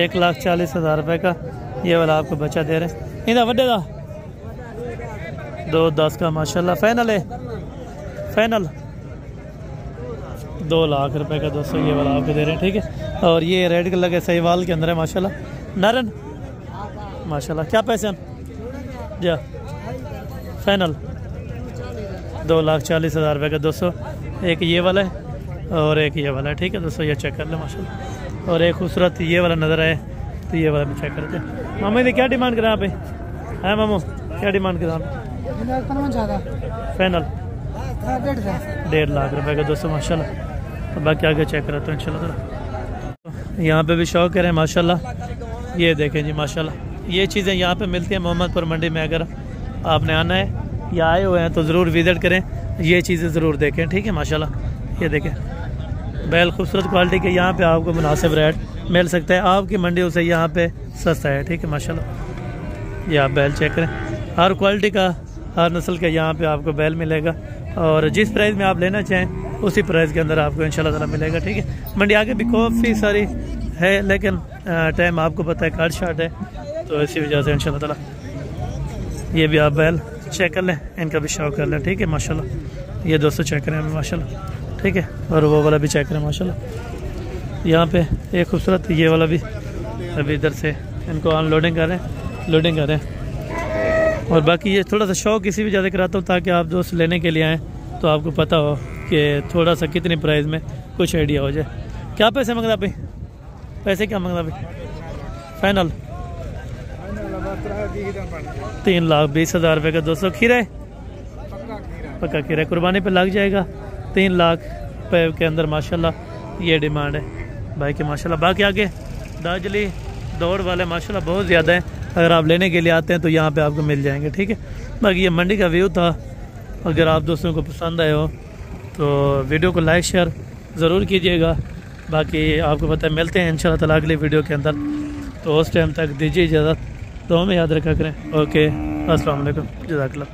1,40,000 रुपए का ये वाला आपको बच्चा दे रहे हैं इधर वड्डे का 2,10 का माशाल्लाह फाइनल है फाइनल 2 लाख रुपए का दोस्तों ये वाला आपको दे रहे हैं ठीक है और ये रेड कलर के सहीवाल के अंदर है माशाल्लाह नरन माशाल्लाह क्या पैसे हैं जा फाइनल 2,40,000 रुपए का दोस्तों एक ये वाला है और एक ये वाला है ठीक है दोस्तों ये चेक कर ले माशाल्लाह और एक खूबसूरत ये वाला नज़र आए तो ये वाला भी चेक करते हैं मामा ये क्या डिमांड करा पे है मामू क्या डिमांड करा फाइनल 1.5 लाख रुपए का दोस्तों माशाल्लाह तो बाकी आगे चेक कराता हूँ इंशाल्लाह यहाँ पे भी शौक करें माशाल्लाह ये देखें जी माशाल्लाह ये चीज़ें यहाँ पे मिलती हैं मोहम्मदपुर मंडी में अगर आपने आना है या आए हुए हैं तो ज़रूर विज़िट करें ये चीज़ें ज़रूर देखें ठीक है माशाल्लाह ये देखें बैल खूबसूरत क्वालिटी के यहाँ पे आपको मुनासिब रेट मिल सकता है आपकी मंडियों से यहाँ पे सस्ता है ठीक है माशाल्लाह ये आप बैल चेक करें हर क्वालिटी का हर नस्ल का यहाँ पे आपको बैल मिलेगा और जिस प्राइस में आप लेना चाहें उसी प्राइस के अंदर आपको इंशाल्लाह ताला मिलेगा ठीक है मंडी आगे भी काफ़ी सारी है लेकिन टाइम आपको पता है कार्ड शार्ट है तो इसी वजह से इंशाल्लाह ताला ये भी आप बैल चेक कर लें इनका भी शौक कर लें ठीक है माशाल्लाह ये दोस्तों चेक करें माशाल्लाह ठीक है और वो वाला भी चेक करें माशाल्लाह यहाँ पे एक खूबसूरत ये वाला भी अभी इधर से इनको अनलोडिंग कर रहे हैं लोडिंग कर रहे हैं और बाकी ये थोड़ा सा शौक इसी वजह से कराता हूँ ताकि आप दोस्त लेने के लिए आएँ तो आपको पता हो कि थोड़ा सा कितनी प्राइस में कुछ आइडिया हो जाए क्या पैसे मांगता भाई पैसे क्या मांगता भाई फाइनल 3,20,000 रुपये का दोस्तों खीरा है पक्का खीरा कुर्बानी पे लग जाएगा 3 लाख रुपये के अंदर माशाल्लाह ये डिमांड है भाई की माशाल्लाह बाकी आगे दार्जिली दौड़ वाले माशाल्लाह बहुत ज़्यादा हैं अगर आप लेने के लिए आते हैं तो यहाँ पे आपको मिल जाएंगे ठीक है बाकी ये मंडी का व्यू था अगर आप दोस्तों को पसंद आए हो तो वीडियो को लाइक शेयर ज़रूर कीजिएगा बाकी आपको पता है मिलते हैं इंशाल्लाह ताला अगली वीडियो के अंदर तो उस टाइम तक दीजिए इजाज़त तो हमें याद रखा करें ओके अस्सलाम वालेकुम जज़ाकल्लाह।